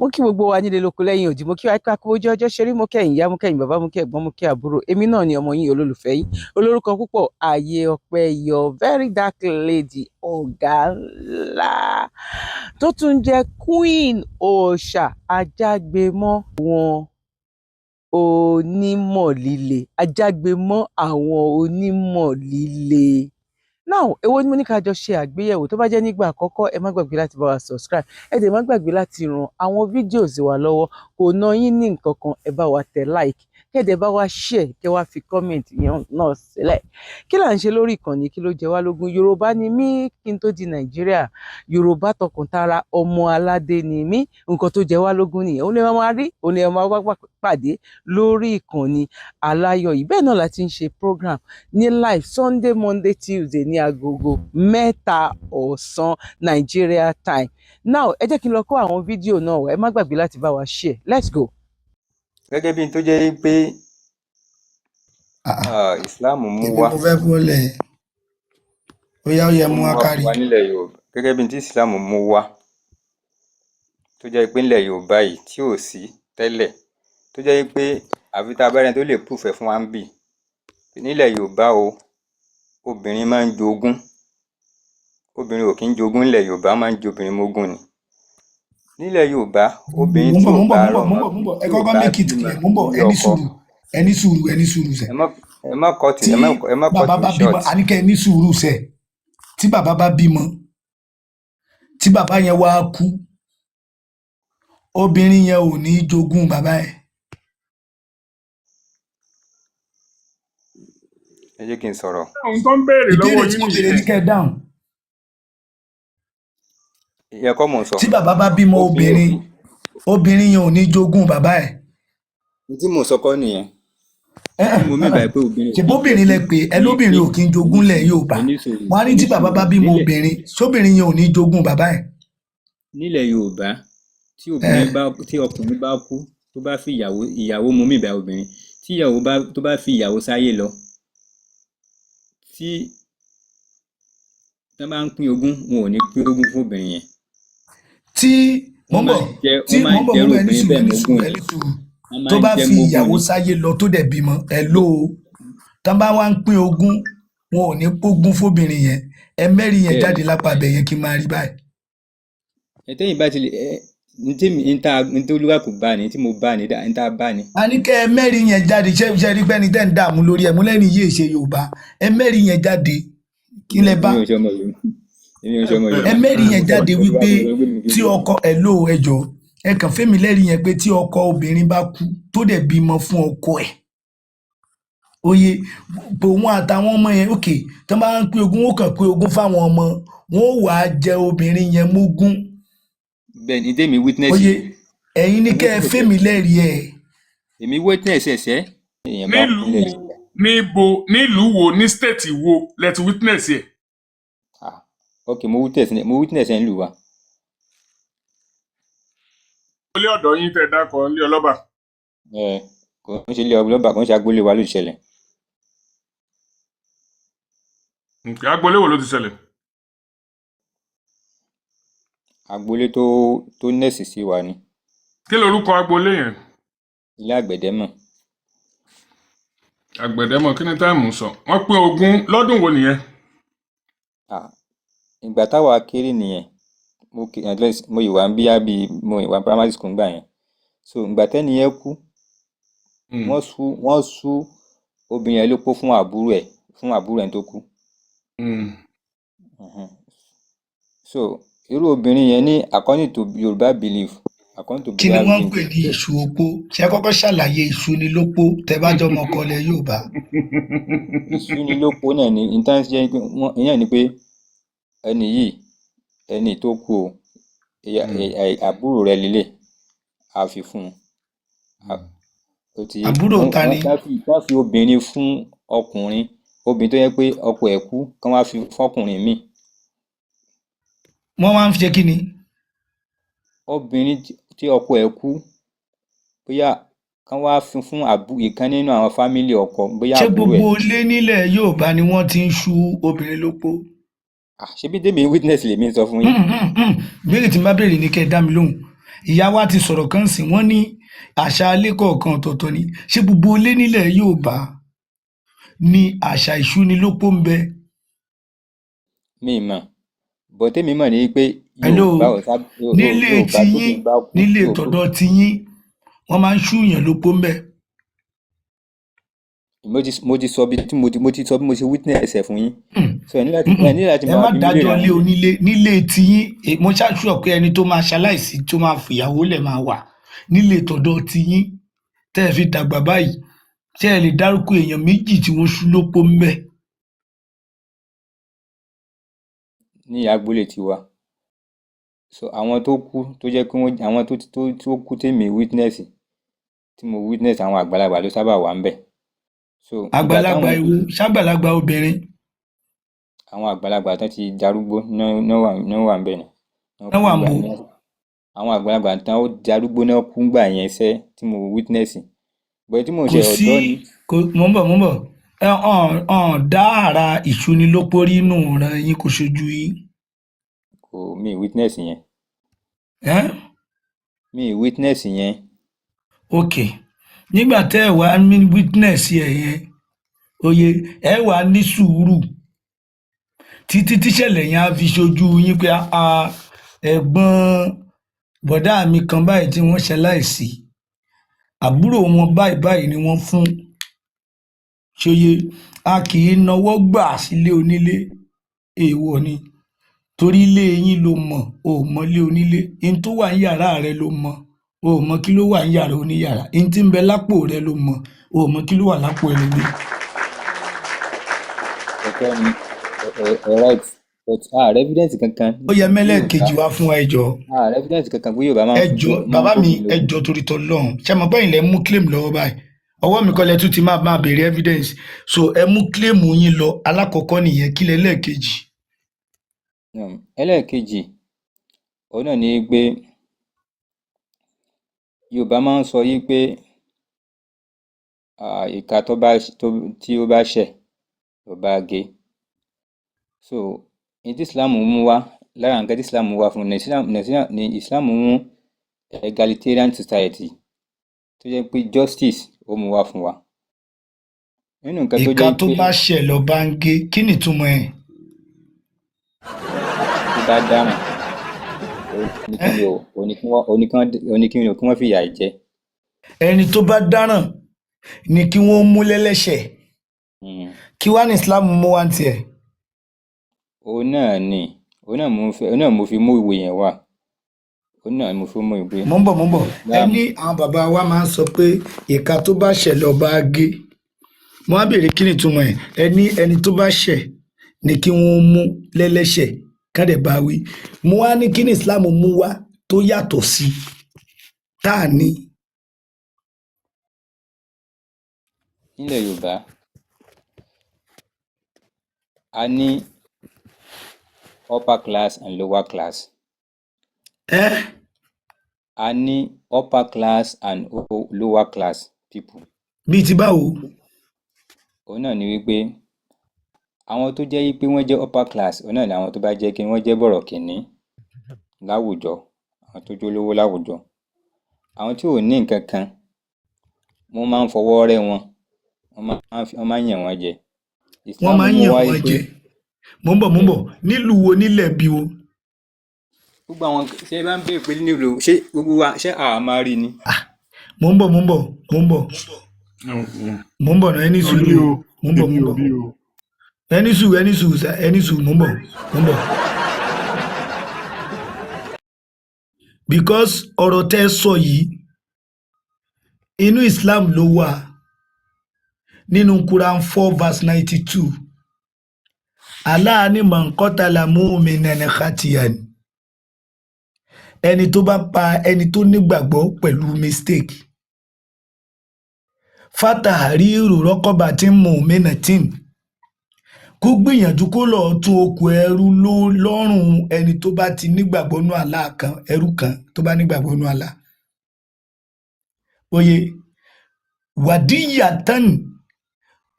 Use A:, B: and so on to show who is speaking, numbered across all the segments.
A: mo kí gbogbo wa nílé lóko lẹ́yìn òdì, mo kí wa ká kó ojú ọjọ́ ṣeré, mo kẹ́yìn ìyá, mo kẹ́yìn bàbá, mo kí ẹ̀gbọ́n, mo kí àbúrò. Èmi náà ni ọmọ yín olólùfẹ́ yín olórúkọ púpọ̀ Ayé Ọpẹ́ Yọ, very dark lady, ọ̀gá ńlá tó tún jẹ́ queen òòṣà ajágbémọ́ wọn onímọ̀ líle, ajágbémọ́ àwọn onímọ̀ líle. Now, èwo ni mo ní ká jọ ṣe àgbéyẹ̀wò. Tó bá jẹ́ nígbà àkọ́kọ́, ẹ má gbàgbé láti bá wa subscribe. Ẹ dẹ̀ má gbàgbé láti ran àwọn fídíòs wa lọ́wọ́. Kò ná yín ní nǹkan kan, ẹ bá wa tẹ̀ like. Kẹ́dẹ̀ bá wa share, kẹ́ wá fi comment yẹn náà sílẹ̀. Kí là ń ṣe lórí ìkànnì? Kí ló jẹ wá lógún? Yorùbá ni mí kí n tó di Nàìjíríà. Yorùbá tọkàntara, ọmọ aládé ni mí. Nǹkan tó jẹ wá lógún nìyẹn. Ó ní ẹ máa rí, ó ní ẹ máa wá pàdé lórí ìkànnì aláyọ̀ yìí. Bẹ́ẹ̀ náà la ti ń ṣe program ní live Sunday, Monday, Tuesday ní agogo 3 ọ̀sán Nigeria time. Now, ẹ jẹ́ kí n lọ kó àwọn fídíò náà wá. Ẹ má gbàgbé láti bá wa share. Let's go.
B: Gẹ́gẹ́ bí n tó jẹ́ pé Islam mú wá.
C: Mo fẹ́ bọ́lẹ̀ ó yẹ mú akárí.
B: Nílẹ̀ Yorùbá gẹ́gẹ́ bí tí Islam mú wá tó jẹ́ pé nílẹ̀ Yorùbá yìí tí ò sí tẹ́lẹ̀, tó jẹ́ pé àfi tá a bá rẹni tó lè proof ẹ̀ fún wa ń bì. Nílẹ̀ Yorùbá o, obìnrin máa ń jogún. Obìnrin ò kí ń jogún nílẹ̀ Yorùbá, máa ń jobìnrin mógún ni. Nílẹ̀ Yorùbá, obìnrin tí ò bá rọ́mọ
C: ẹ kọ́kọ́ make it clear, ẹni sùúrù sẹ.
B: Ẹ má kọ́ ti short.
C: Àníkẹ́ ẹni sùúrù sẹ. Tí bàbá bá bímọ, tí bàbá yẹn wá kú, obìnrin yẹn ò ní jogún bàbá ẹ̀.
B: Ẹ jẹ́ kí n sọ̀rọ̀.
D: Ohun tó ń béèrè lọ́wọ́ yín
C: nìyẹn. Ní kẹ́ dáhùn.
B: Ìyẹn kọ́ mò ń sọ.
C: Tí bàbá bá bímọ obìnrin yẹn ò ní jogún bàbá ẹ̀.
B: Tí mò ń sọ kọ́ nìyẹn.
C: Ṣèbóbìnrin lẹ pé ẹ lóbìnrin ò kí ń jogún lẹ̀ Yorùbá. Wọ́n á ní tí bàbá bá bímọ obìnrin, sóbìnrin yẹn ò ní jogún bàbá ẹ̀.
E: Nílẹ̀ Yorùbá, tí ọkùnrin bá kú, tó bá fi ìyàwó mú mi bá obìnrin, tí ìyàwó tó bá fi ìyàwó sáyé lọ, tí wọ́n bá ń pín ogún, wọn ò ní pín ogún fún obìnrin yẹn.
C: Wọ́n bọ̀ ẹni sùúrù tó bá fi ìyàwó sáyé lọ tó dẹ̀ bímọ tán bá wá ń pín ogún, wọn ò ní pógún fóbìnrin yẹn. Ẹ mẹ́rin yẹn jáde lápá abẹ yẹn kí n máa rí báyìí.
E: Ẹ̀tẹ́yìn bá ti lè ní tó lúwà kò bá ní tí mo bá ní tá bá ní.
C: A ní kẹ́ ẹ mẹ́rin yẹn jáde ṣe rí pẹ́ni tẹ́ ń dààmú lórí ẹ̀ mú lẹ́rìn yìí ṣe Yorùbá. Ẹ mẹ́rin yẹn jáde kí lẹ bá. Ẹ mẹ́rin yẹn jáde wípé tí ọkọ ẹ̀ lò ẹjọ́ ẹ kàn fẹ́mi lẹ́rìí yẹn pé tí ọkọ obìnrin bá kú tó dẹ̀ bímọ fún ọkọ ẹ̀, oye òun àtàwọn ọmọ yẹn òkè tó bá ń pín ogún, ó kàn pín ogún fáwọn ọmọ, wọn ò wá jẹ obìnrin yẹn mógún.
E: Bẹ́ẹ̀ ni tèmi witness.
C: Oye ẹ̀yin ní kẹ́ ẹ fẹ́mi lẹ́rìí ẹ̀.
E: Èmi witness ẹ̀sẹ̀.
D: Nílùú wo ní state wo lẹ ti witness ẹ̀?
E: Ok, mo witness ẹ̀ nílùú wa.
D: Ilé ọ̀dọ̀ yín tẹ́ dákọ̀ ilé ọlọ́ba.
E: Kò ń ṣe ilé ọlọ́ba, kò ń ṣe agboolé wa ló ti ṣẹlẹ̀.
D: Agboolé wo ló ti ṣẹlẹ̀?
E: Agboolé tó nẹ́ẹ̀sì sí wa ni.
D: Kí lorúkọ agboolé yẹn?
E: Ilé Àgbẹ̀dẹ́mọ̀.
D: Àgbẹ̀dẹ́mọ̀, kí ni táìmù sọ? Wọ́n pín ogún lọ́dún wo nìyẹn?
E: Ìgbà táwa kéré nìyẹn. Mo ìwà ń bí mo ìwà primary school gbà yẹn. So ìgbà tẹ́ni yẹn kú, wọ́n sú obìnrin yẹn lópó fún àbúrò ẹ̀ tó kú. So irú obìnrin yẹn ní according to Yorùbá belief,
C: kí ni wọ́n ń pè ní iṣu opó? Ṣé kọ́kọ́ ṣàlàyé iṣu ni lópó tẹ́ bá jọ ọmọ ọkọ ilẹ̀ Yorùbá?
E: Iṣu ni lópó náà ni intanṣe jẹ́ pé ìyẹn ni pé ẹni tó kú o, àbúrò rẹ̀ lélẹ̀ a fi fún un.
C: Àbúrò ta ni?
E: Wọ́n fi obìnrin fún ọkùnrin tó yẹ pé ọkọ ẹ̀ kú, kán wá fi fọ́kùnrin míì.
C: Wọ́n wá ń ṣe kí ni?
E: Obìnrin tí ọkọ ẹ̀ kú, bóyá kán wá fún ìkan nínú àwọn fámílì ọkọ, bóyá àbúrò ẹ̀.
C: Ṣé gbogbo ilé nílẹ̀ Yorùbá ni wọ́n ti ń ṣú obìnrin lópó?
E: Ṣebí tèmi witness lèmi sọ fún yín.
C: Béèrè tí n bá béèrè ní kẹ́ ẹ dá mi lóhùn. ìyá wa ti sọ̀rọ̀ kan sí wọ́n ní àṣà ilé kọ̀ọ̀kan ọ̀tọ̀ọ̀tọ̀ ni ṣé gbogbo ilé nílẹ̀ Yorùbá ní àṣà ìṣúnilópó ń bẹ.
E: mi mọ̀ bọ́ tèmi mọ̀ ní pé
C: hello
E: Yorùbá ò sá
C: nílé
E: Yorùbá
C: tiyín
E: tóbìnrin bá kú
C: nílé
E: Yorùbá
C: tọ̀dọ̀ tiyín wọ́n máa ń ṣúyàn lópó ń bẹ.
E: mo ti sọ bí mo ṣe witness ẹ̀ fún yín so ẹ ní láti
C: ẹ má
E: máa bí mi léèrè
C: dájọ́
E: àwọn
C: lé onílé nílé tiyín mo ṣàṣùọ pé ẹni tó máa ṣaláìsí tó máa fìyàwó lẹ̀ máa wà nílé tọ̀dọ̀ tiyín tẹ́ ẹ fi dàgbà báyìí ṣé ẹ lè dárúkọ èèyàn méjì tí wọ́n ṣú lópó ń bẹ.
E: ní agboolé tiwa so àwọn tó kú tó jẹ́ pé àwọn tó kú tèmi witness tí mo witness àwọn àgbàlagbà ló sábà wà ń bẹ̀ so
C: àgbàlagbà ewu ṣàgbàlagbà obìnrin.
E: àwọn àgbàlagbà tán ti darúgbó náà wà ń bẹ̀ ni
C: náà wà ń bo.
E: àwọn àgbàlagbà tán ó darúgbó náà kú ńgbà yẹn ṣẹ́ tí mo witness bọ̀ tí mo ṣe ọ̀dọ́ ni.
C: mò ń bọ̀ dá àrà ìṣúnilópó rí nù ràn yín kò ṣojú yín.
E: mi witness yẹn. mi witness yẹn.
C: ok nígbà tẹ́ ẹ wá ní witness ẹ̀ yẹn oyè ẹ wá ní sùúrù títí tíṣẹ̀lẹ̀ yẹn á fi ṣojú yín pé ẹ̀gbọ́n bọ̀dá mi kan báyìí tí wọ́n ṣaláìsí àbúrò wọn báyìí ni wọ́n fún ṣòye a kì í nawọ́ gbà sílé onílé èèwọ̀ ni torí ilé yín ló mọ̀ ò mọ̀lé onílé in tó wà ní yàrá rẹ ló mọ̀ ò mọ̀ kí ló wà ní yàrá oníyàrá in tí ń bẹ lápò rẹ ló mọ̀ ò mọ̀ kí ló wà lápò ẹlòmíì.
E: ọ̀tọ̀ ni right but evidence kankan.
C: ó yẹ mẹ́lẹ́ẹ̀kejì wá fún wa ẹjọ́.
E: evidence kankan pé Yorùbá máa ń.
C: ẹjọ́ bàbá mi ẹjọ́ torí tọlọ́run ṣé mo gbọ́ ilẹ̀ mú claim lọ́wọ́ báyìí ọwọ́ mi kọ́ lẹ tún ti máa béèrè evidence so ẹ mú claim yín lọ alákọ̀ọ́kọ́ nìyẹn kí lẹ lẹ́ẹ̀kejì.
E: ẹlẹ́ẹ̀kejì òun náà ni pé Yorùbá máa ń sọ yí pé ìka tí ó bá ṣẹ̀ ló bá gé so ní tí Islam mú wá lára nǹkan tí Islam mú wá fún ní Islam mú egalitarian society tó jẹ́ pé justice ó mú wá fún wa. nínú nǹkan tó jẹ́ pé
C: ìka tó bá ṣẹ̀ ló bá ń gé kí ni ìtumọ̀ ẹ̀.
E: tó bá dáràn oníkíni kí wọ́n fìyà jẹ.
C: ẹni tó bá dáràn ni kí wọ́n mú lẹ́lẹ́ṣẹ̀ kí wá ní Islam mú wá tiẹ̀.
E: òun náà mo fi mú ìwé yẹn wá òun náà mo fi mú ìwé.
C: mo ń bọ̀ ẹ ní àwọn bàbá wa máa ń sọ pé ìka tó bá ṣẹ̀ ló bá gé mo á béèrè kí ni ìtumọ̀ ẹ̀ ẹ ní ẹni tó bá ṣẹ̀ ni kí wọ́n mú lẹ́lẹ́ṣẹ̀ kádẹ̀ bá wí mo wá ní kí ni Islam mú wá tó yàtọ̀ sí tá a ní.
E: nílẹ̀ Yorùbá a ní upper class and lower class. a ní upper class and lower class people.
C: bíi ti báwo.
E: òun náà ni wípé àwọn tó jẹ́ pé wọ́n jẹ́ upper class òun náà ni àwọn tó bá jẹ́ kí wọ́n jẹ́ bọ̀rọ̀kìnní láwùjọ àwọn tó jólówó láwùjọ àwọn tí ò ní nǹkan kan wọ́n máa ń fọwọ́ rẹ́ wọn wọ́n máa ń yàn wọ́n jẹ.
C: wọ́n máa ń yàn wọ́n jẹ mo ń bọ̀ nílùú wo nílẹ̀ bí o.
E: gbogbo àwọn ṣé bá ń bèèrè pé nílùú ṣé gbogbo wa ṣé àwa máa rí ni.
C: mo ń bọ̀ náà ẹni sùúrù mo ń bọ̀ ẹni sùúrù mo ń bọ̀. because ọ̀rọ̀ tẹ́ sọ yìí inú Islam ló wà nínú Quran 4:92 Allah ní man qatala mu'minan khatiyan ẹni tó bá pa ẹni tó nígbàgbọ́ pẹ̀lú mistake fatahriru raqabatin mu'minatin kó gbìyànjú kó lọ́ọ́ tún okùn ẹrú lọ́rùn ẹni tó bá ti nígbàgbọ́ nú Allah kan ẹrú kan tó bá nígbàgbọ́ nú Allah. oye wàdíyàtán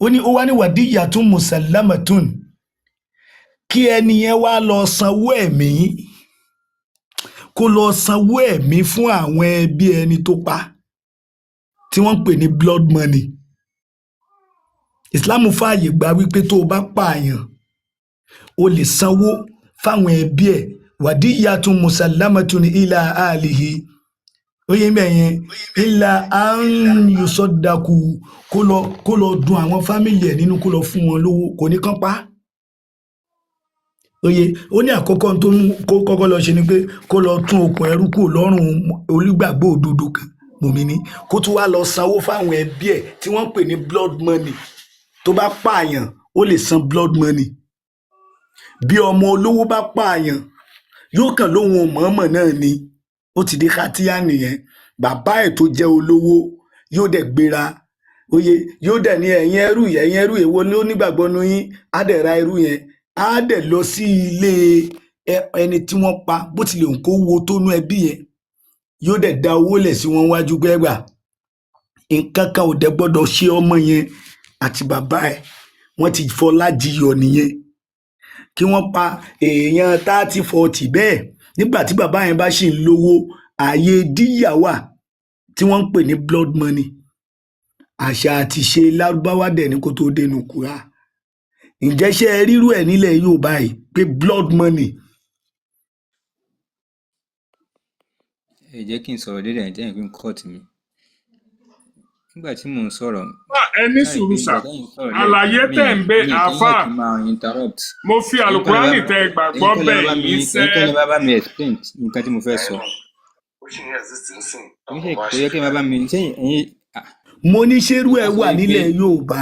C: ó ní ó wá ní wàdíyàtún musallamatun kí ẹni yẹn wá lọ sanwó ẹ̀mí kó lọ sanwó ẹ̀mí fún àwọn ẹbí ẹni tó pa tí wọ́n ń pè ní blood money. Islam fààyè gbà wípé tó o bá pààyàn o lè sanwó fáwọn ẹbí ẹ̀ wadiyatun musallamatun ila alihi oye mẹ́yẹn illa an yusaddaku kó lọ dun àwọn fámìlì ẹ̀ nínú kó lọ fún wọn lówó kò ní kán pa á. Oye ó ní àkọ́kọ́ tó ń kó kọ́kọ́ lọ ṣe ni pé kó lọ tún okùn ẹrú kúrò lọ́rùn olùgbàgbọ́ òdodo kan mùmíní kó tún wá lọ sanwó fáwọn ẹbí ẹ̀ tí wọ́n ń pè ní blood money. Tó bá pààyàn ó lè san blood money. Bí ọmọ olówó bá pààyàn yóò kàn lóhun mọ̀ọ́mọ̀ náà ni ó ti di kátíyà nìyẹn. Bàbá ẹ̀ tó jẹ́ olówó yóò dẹ̀ gbéra oye yóò dẹ̀ ní ẹ̀yin ẹrú èwo ló nígbàgbọ́ nu yín á dẹ̀ ra ẹrú yẹn á dẹ̀ lọ sí ilé ẹni tí wọ́n pa bó tilẹ̀ ń kó wo tó nú ẹbí yẹn yóò dẹ̀ da owó lẹ̀ sí wọn wájú gbẹ́gbà nǹkan kan ò dẹ̀ gbọ́dọ̀ ṣe ọmọ yẹn àti bàbá ẹ̀ wọ́n ti fọlá jiyọ̀ nìyẹn kí wọ́n pa èèyàn 30-40 bẹ́ẹ̀ nígbà tí bàbá yẹn bá ṣì ń lówó ààyè díyà wà tí wọ́n ń pè ní blood money. Àṣà àti ṣe lárúbáwá dẹ̀ ní kó tó dénú kúrà. Ǹjẹ́ ṣé ẹ rírú ẹ̀ nílẹ̀ Yorùbá yìí pé blood money.
E: ẹ jẹ́ kí n sọ̀rọ̀ lórí ẹ̀ tẹ́yìn fi ń kọ́ọ̀tì mi nígbà tí mò ń sọ̀rọ̀
D: ẹ ní sùúrù sà àlàyé tẹ̀ ń bẹ àáfàá mo fi àlùkùránì tẹ gbàgbọ́ bẹ́ẹ̀ yìí sẹ́.
E: ẹ̀yin kẹ́ni bá mi explain nǹkan tí mo fẹ́ sọ. kò yẹ kí n bá mi sẹ́yìn ẹ̀yin.
C: Mo ní ṣerú ẹ wà nílẹ̀ Yorùbá.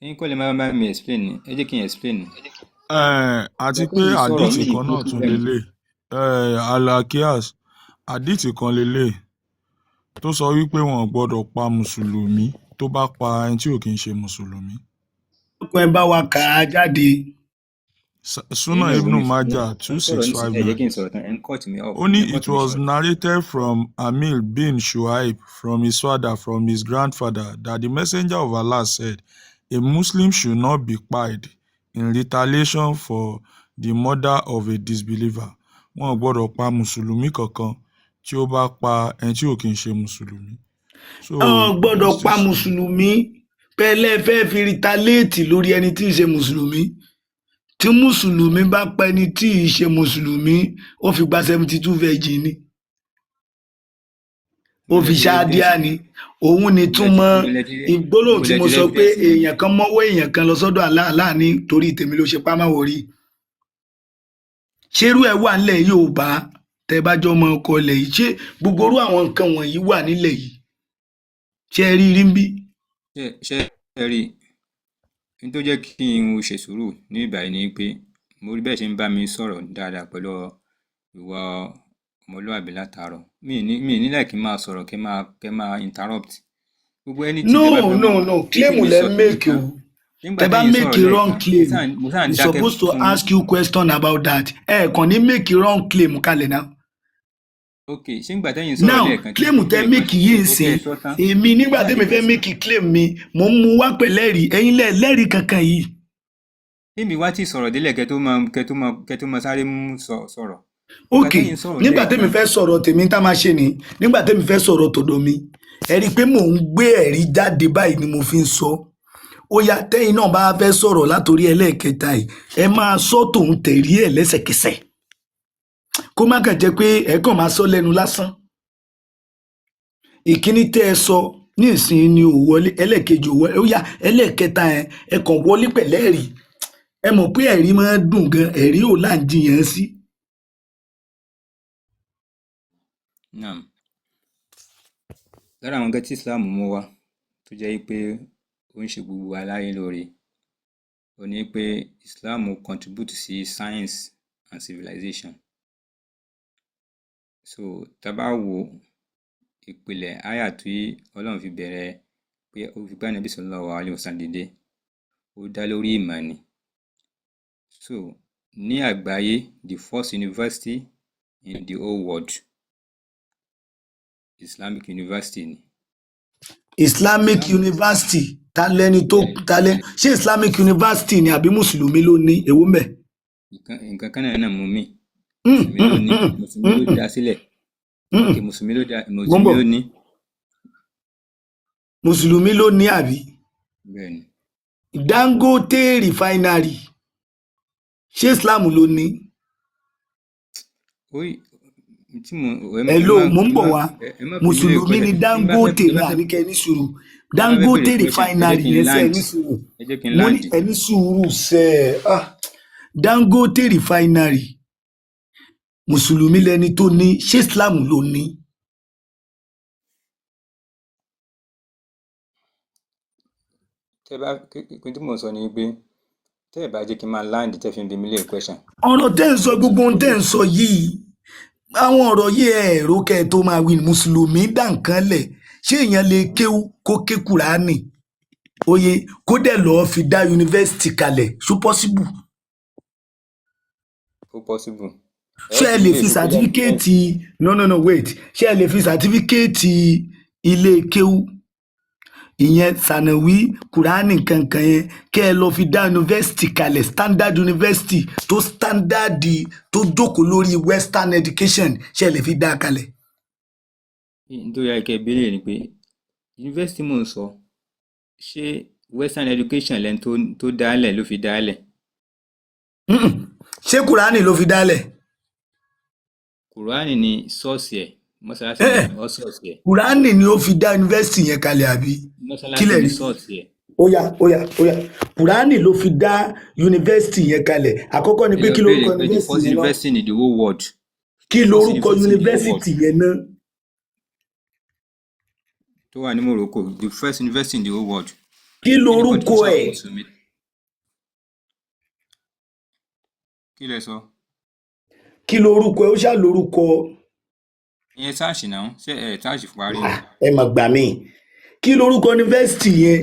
E: ẹ̀yin kọ́ lè má bá mi explain ni ẹ jẹ́ kí n explain.
F: àti pé àdìtì kan náà tún lélẹ̀ alakias àdìtì kan lélẹ̀ tó sọ wípé wọn ò gbọ́dọ̀ pa mùsùlùmí tó bá pa ẹni tí ò kì í ṣe mùsùlùmí.
C: ọkọ ẹ bá wa kà á jáde.
F: Sunan Ibn Majah 2659. Only it was narrated from Amil bin Shuaib from his father, from his grandfather, that the messenger of Allah said, a Muslim should not be killed in retaliation for the murder of a disbeliever. Wọn ò gbọ́dọ̀ pa mùsùlùmí kankan tí ó bá pa ẹni tí ò kì í ṣe mùsùlùmí.
C: Wọn gbọ́dọ̀ pa mùsùlùmí pẹ̀lẹ́ fẹ́ fi retaliate lórí ẹni tí ì ṣe mùsùlùmí. Tí mùsùlùmí bá pa ẹni tí ì ṣe mùsùlùmí ó fi gba 72 virgin ni ó fi ṣáàdíà ni òun ni túmọ̀ ìgbólóhùn tí mo sọ pé èèyàn kan mọ́wọ́ èèyàn kan lọ sọ́dọ̀ Allah ní torí tèmi ló ṣe pámáwò rí. Ṣérú ẹ̀ wà nílẹ̀ Yorùbá tẹ́ bá jọ mọ ọkọ ilẹ̀ yìí ṣé gbogbo orú àwọn nǹkan wọ̀nyí wà nílẹ̀ yìí ṣé ẹ rí rí ń bí.
E: ṣé ẹ rí i tó jẹ́ kí n ṣe sùúrù ní ìbàyìí ni pé mo rí bẹ́ẹ̀ ṣe ń bá mi sọ̀rọ̀ dáadáa pẹ̀lú ìwà ọmọlúwàbí látàárọ̀ mi ní láì kí n máa sọ̀rọ̀ kẹ́ máa interrupt gbogbo ẹni tí
C: no claim lẹ make o tẹ́ bá make wrong claim we supposed to ask you question about that ẹ kàn ní make wrong claim kalẹ̀ náà.
E: ok ṣé nígbà tẹ́yìn sọ̀rọ̀ lẹ́ẹ̀kan
C: tí claim tẹ́ make yìí sìn èmi nígbà tẹ́mi fẹ́ make claim mi mo ń mú wá pẹ̀lẹ́rìí ẹ̀yin lẹ́rìí kankan yìí.
E: èmi wá tí sọ̀rọ̀ délẹ̀ kẹ́ tó máa sáré mú sọ̀rọ̀.
C: ok nígbà tẹ́mi fẹ́ sọ̀rọ̀ tèmi tá máa ṣe ni nígbà tẹ́mi fẹ́ sọ̀rọ̀ tọ̀dọ̀ mi ẹ rí i pé mò ń gbé ẹ̀rí jáde báyìí ni mo fi ń sọ ó yá tẹ́yìn náà bá fẹ́ sọ̀rọ̀ látòrí ẹlẹ́ẹ̀kẹta yìí ẹ máa sọ tòun tẹ̀rí ẹ̀ lẹ́sẹ̀kẹsẹ̀ kó má kàn jẹ́ pé ẹ kàn máa sọ lẹ́nu lásán. Ìkíní tẹ́ ẹ sọ ní ìsìn ni ò wọlé ẹlẹ́ẹ̀kejì ò wọlé ó yá ẹlẹ́ẹ̀kẹta ẹ kàn wọlé pẹ̀lẹ́rìí ẹ mọ̀ pé ẹ̀rí máa ń dùn gan ẹ̀rí ò là ń jiyàn sí.
E: lára àwọn nǹkan tí Islam mú wá tó jẹ́ pé ó ń ṣe gbogbo aláyé lóore ó ní pé Islam contribute sí science and civilization. so tá bá wo ìpìlẹ̀ àyà tí Ọlọ́run fi bẹ̀rẹ̀ pé ó fi gbé Ànábì sallallahu alaihi wasallam dìde ó dá lórí ìmọ̀ ni. so ní àgbáyé the first university in the whole world Islamic University ni.
C: Islamic University ta lẹni tó ta lẹ ṣé Islamic University ni àbí mùsùlùmí ló ní èwo mbẹ.
E: nǹkan kan náà mú mi mùsùlùmí ló ní mùsùlùmí ló dá sílẹ̀ òkè mùsùlùmí ló ní.
C: Mùsùlùmí ló ní àbí?
E: Bẹ́ẹ̀ni.
C: Dangote refinery ṣé Islam ló ní? Hello, mo ń bọ̀ wá. Mùsùlùmí ni Dangote ní àníkẹ́ ní sùúrù. Dangote refinery yẹn sẹ́ ní sùúrù. Mo ní ẹni sùúrù sẹ́ Dangote refinery mùsùlùmí lẹni tó ní, ṣé Islam ló ní?
E: Kí tí mo sọ ni pé tẹ́ ẹ̀ bá jẹ́ kí n máa land tẹ́ fi ń bi mí lè question.
C: Ọ̀rọ̀ tẹ́ ń sọ, gbogbo ohun tẹ́ ń sọ yìí, àwọn ọ̀rọ̀ yìí ẹ̀rọ kẹ́ ẹ tó máa wí mùsùlùmí dá nǹkan lẹ̀. Ṣé èèyàn lè kéwú kó ké Kùránì oyè kó dẹ̀ lọ́ọ́ fi dá yunifásitì kalẹ̀? Ṣó possible?
E: Ó possible.
C: Ṣé ẹ lè fi sàtífíkẹ́ẹ̀tì wait, ṣé ẹ lè fi sàtífíkẹ́ẹ̀tì ilé kéwú ìyẹn sànàwí Kùránì kankan yẹn kẹ́ ẹ lọ fi dá yunifásitì kalẹ̀, standard university tó standard tó jókòó lórí western education, ṣé ẹ lè fi dá kalẹ̀?
E: Nítorí àìkẹ́ ìbéèrè ni pé yunifásitì mò ń sọ ṣé western education lẹ́ni tó dálẹ̀ ló fi dálẹ̀?
C: Ṣé Kùránì ló fi dálẹ̀?
E: Kùránì ni sọ́ọ̀sì ẹ̀, mọ́sálásí ni sọ́ọ̀sì ẹ̀.
C: Kùránì ni ó fi dá yunifásitì yẹn kalẹ̀ àbí?
E: Mọ́sálásí ni sọ́ọ̀sì ẹ̀.
C: Óyá Kùránì ló fi dá yunifásitì yẹn kalẹ̀. Àkọ́kọ́ ni pé kí lórúkọ
E: yunifásitì ní the whole world.
C: Kí lórúkọ yunifásitì yẹn náà?
E: Tó wà ní Morocco, the first university in the whole world.
C: Kí lórúkọ ẹ̀?
E: Kí lẹ sọ?
C: Kí lórúkọ ẹ̀? Ó ṣá lórúkọ.
E: Ìyẹn sáàṣì náà, ṣé ẹ̀ sáàṣì parí?
C: Ẹ mà gbà mí. Kí lórúkọ yunifásitì yẹn?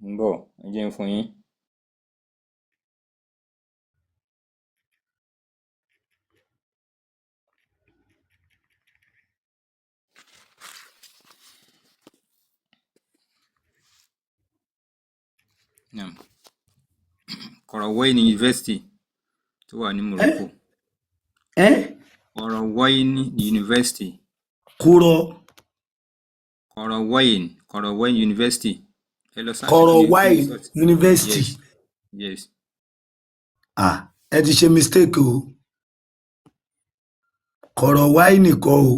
E: Ń bọ̀, ẹ jẹ́ ń fún yín. Kọ̀rọ̀wọ́yìn University tó wà ní Morocco. Kọ̀rọ̀wọ́yìn University. Kọ̀rọ̀wọ́yìn University.
C: Kọ̀rọ̀wọ́yìn University.
E: Yes.
C: Ẹ ti ṣe mistake o. Kọ̀rọ̀wọ́yìn nìkan o.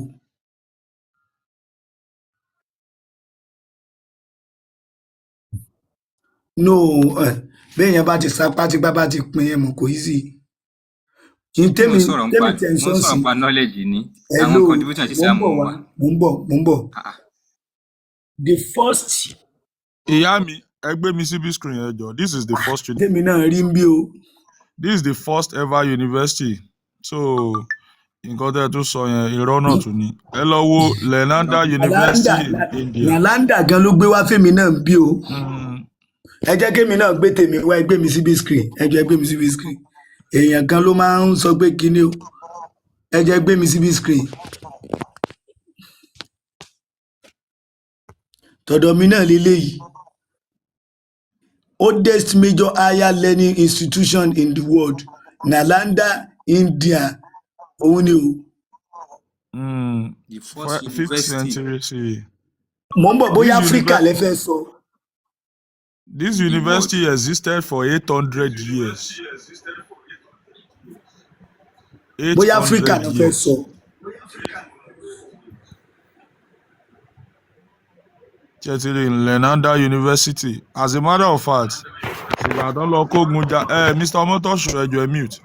C: No, bẹ́ẹ̀ yẹn bá ti sapá tí bá ti pin ẹ̀ mọ̀ kò easy.
E: Mo sọ̀rọ̀ nípa knowledge ni àwọn contribution ti sàmù wa.
C: Mo ń bọ̀. The first.
F: Ìyá mi, ẹ gbé mi síbí screen ẹ jọ̀ọ́. This is the first university.
C: Tèmi náà rí bí o.
F: This is the first ever university. So nǹkan tẹ́ ẹ tún sọ yẹn irọ́ náà tún ni. Ẹ lọ wo Nalanda University in India.
C: Nalanda gan ló gbé wá fèmi náà bí o. Ẹ jẹ́ kémi náà gbé tèmi wá, ẹ gbé mi síbí screen. Ẹ jẹ́ gbé mi síbí screen. Èèyàn kan ló máa ń sọ pé kíní o. Ẹ jẹ́ gbé mi síbí screen. Tọ̀dọ̀ mi náà leléyìí. Oldest major higher learning institution in the world, Nalanda, India. Òun ni o.
E: The first
F: 5th century CE.
C: Mo ń bọ̀ bóyá Áfíríkà lẹ fẹ́ sọ.
F: This university existed for 800 years.
C: Bóyá Áfíríkà lẹ fẹ́ sọ.
F: Chetiri Nalanda University. As a matter of fact, ìgbà tán lọ kógun jà Mr. Omotosho ẹjọ́ ẹ mute.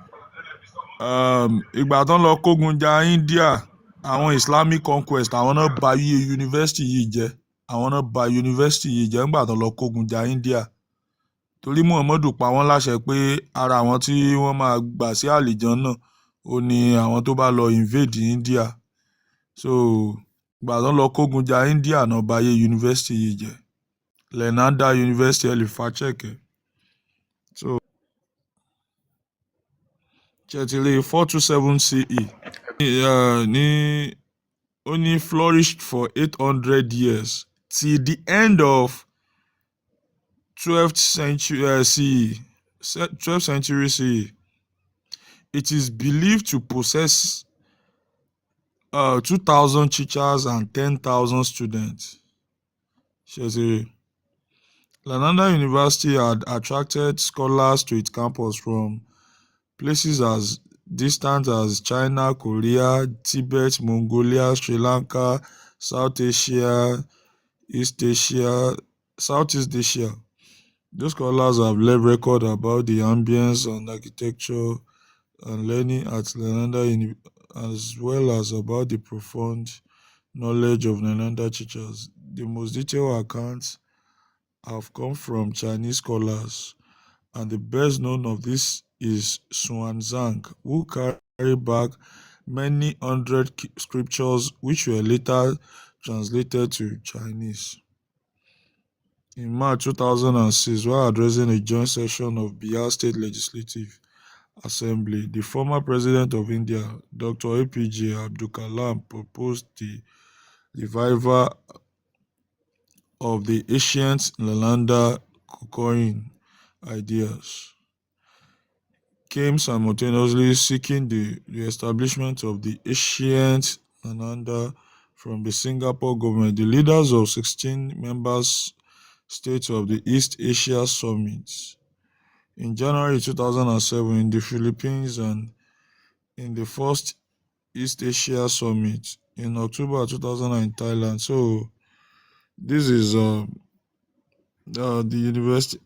F: Ìgbà tán lọ kógun jà India, àwọn Islamic conquest, àwọn náà bà university yìí jẹ́. Àwọn náà bà university yìí jẹ́ nígbà tán lọ kógun jà India. Torí Muhammadu pa wọ́n láṣẹ pé ara àwọn tí wọ́n máa gbà sí àlìjánnà ó ní àwọn tó bá lọ invade India. So ìgbà tán lọ kógun jà India náà bà university yìí jẹ́. Nalanda University ẹ lè fact check ẹ. So Chetiri 427 CE. Only flourished for 800 years till the end of 12th century CE. It is believed to possess 2,000 teachers and 10,000 students. Lananda University had attracted scholars to its campus from places as distant as China, Korea, Tibet, Mongolia, Sri Lanka, Southeast Asia. Those scholars have left record about the ambience and architecture and learning at Lananda, as well as about the profound knowledge of Lananda teachers. The most detailed accounts have come from Chinese scholars, and the best known of this is Xuanzang, who carried back many hundred scriptures which were later translated to Chinese. In March 2006, while addressing a joint session of Bihar State Legislative Assembly, the former president of India, Dr. APJ Abdul Kalam, proposed the revival of the ancient Nalanda Kokoin ideas, came simultaneously seeking the establishment of the ancient Nalanda from the Singapore government. The leaders of 16 members states of the East Asia Summit in January 2007 in the Philippines, and in the first East Asia Summit in October 2009 in Thailand. So this is the university.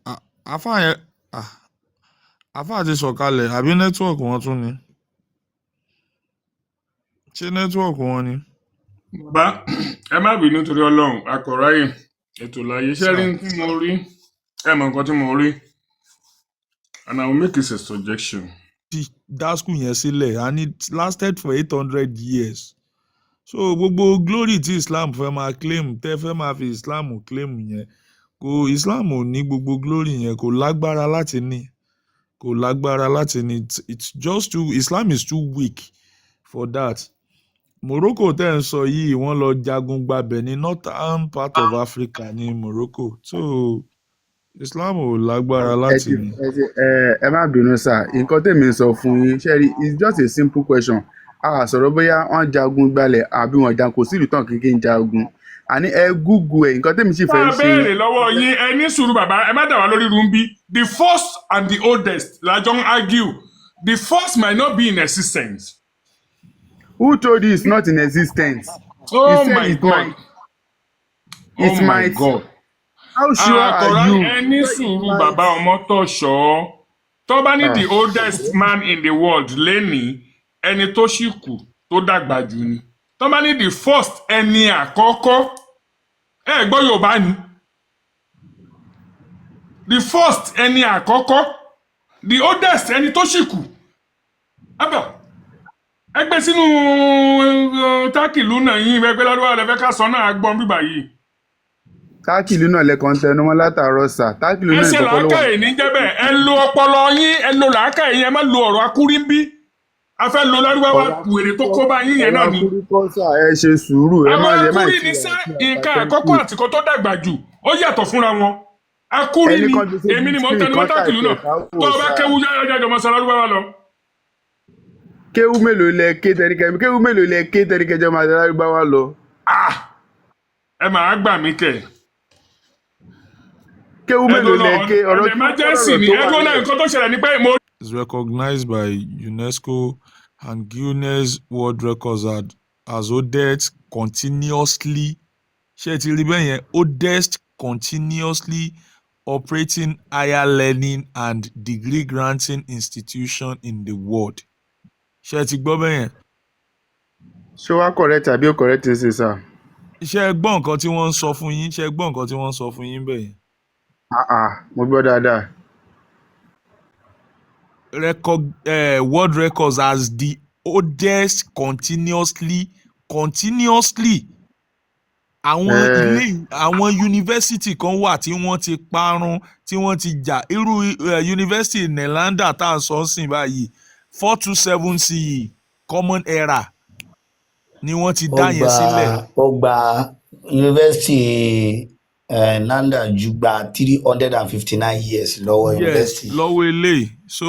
F: Afa àti sọ̀kalẹ̀ àbí network wọn tún ni? Ṣé network wọn ni?
D: bàbá ẹ má bínú torí Ọlọ́run akọ̀ráyè ètò láyé iṣẹ́ rí tí mo rí ẹ mọ nǹkan tí mo rí, and I will make this a suggestion.
F: Ti dá school yẹn sílẹ̀ and it lasted for 800 years. So gbogbo glory tí Islam fẹ́ máa claim, tẹ́ fẹ́ máa fi Islam claim yẹn, kò Islam ò ní gbogbo glory yẹn, kò lágbára láti ní. It's just too, Islam is too weak for that. Morocco tẹ́ ń sọ yìí, wọ́n lọ jagun gbabẹ̀ ní northern part of Africa ní Morocco. So Islam ò lágbára láti ní.
G: ẹ má bínú sá, nǹkan tèmi sọ fún yín ṣẹ́rí, it's just a simple question. A sọ̀rọ̀ bóyá wọ́n jagun gbalẹ̀ àbí wọ́n jagun, kò sí ìlú tán kékeré ń jagun. Àní ẹ gúgù ẹ̀, nǹkan tèmi sì fẹ́
D: máa béèrè lọ́wọ́ yín, ẹ ní sùúrù bàbá, ẹ má dà wá lórí rumbi. The first and the oldest lájọ ń argue. The first might not be in existence.
G: Who told you it's not in existence?
D: Oh my God.
G: It might.
D: God.
G: How sure are you?
D: Ẹ ní sùúrù bàbá Ọmọ́tọ̀ṣọ́. Tó bá ní the oldest man in the world lénìí, ẹni tó ṣì kù tó dàgbà jù ni. Tó bá ní the first, ẹni àkọ́kọ́, ẹ gbọ́ Yorùbá ni. The first, ẹni àkọ́kọ́. The oldest, ẹni tó ṣì kù. Abba, ẹ gbé sínú táàkì lúnà yín, ẹgbẹ́ lọ́dún wa lẹ́fẹ́ ká sọ náà gbọ́n bíbà yìí.
G: Táàkì ìlú náà lẹ́kọ̀ọ́ tẹnu mọ́ látàárọ̀ sà. Táàkì ìlú náà
D: ẹsẹ̀ làákàyè ní jẹ́bẹ̀, ẹ lo ọpọlọ yín, ẹ lo làákàyè yẹn, ẹ má lo ọ̀rọ̀ akúrí ń bí. A fẹ́ lo lárúbáwá wèrè tó kó bá yín yẹn náà ni.
G: Ẹ ṣe sùúrù.
D: Àwọn akúrí ní sẹ́ nǹkan àkọ́kọ́ àtìkọ́ tó dàgbà jù, ó yàtọ̀ fúnra wọn. Akúrí ni, èmi ni mò ń tẹnu mọ́ táàkì ìlú náà. Tó o bá kéwú jájọ mọ́ sọ lárúbáwá lọ.
G: Kéwú mélòó lẹ ké tẹnikẹ́jọ máa sọ lárúbáwá lọ?
D: Ẹ máa gbà mí kẹ̀.
G: Kéwú mélòó lẹ ké ọ̀rọ̀ tí
D: emergency ni ẹgbẹ́ náà nǹkan tó ṣẹlẹ̀ ní pé mo.
F: Is recognized by UNESCO and Guinness World Records as oldest continuously. Ṣé ti rí bẹ́ẹ̀ yẹn? Oldest continuously operating higher learning and degree granting institution in the world. Ṣé ti gbọ́ bẹ́ẹ̀ yẹn?
G: Ṣé wàá correct àbí ó correct ń ṣe sà?
F: Ṣé gbọ́ nǹkan tí wọ́n ń sọ fún yín? Ṣé gbọ́ nǹkan tí wọ́n ń sọ fún yín bẹ́ẹ̀ yẹn?
G: Mo gbọ́ dáadáa.
F: World Records as the oldest continuously àwọn yunifásitì kan wà tí wọ́n ti parun, tí wọ́n ti jà, irú yunifásitì Nalanda tá à ń sọ sìn báyìí 427 CE Common Era ni wọ́n ti dá yẹn sílẹ̀.
C: Ó gba yunifásitì Nanda ju gba 359 years lọ́wọ́ yunifásitì.
F: Lọ́wọ́ eléyìí. So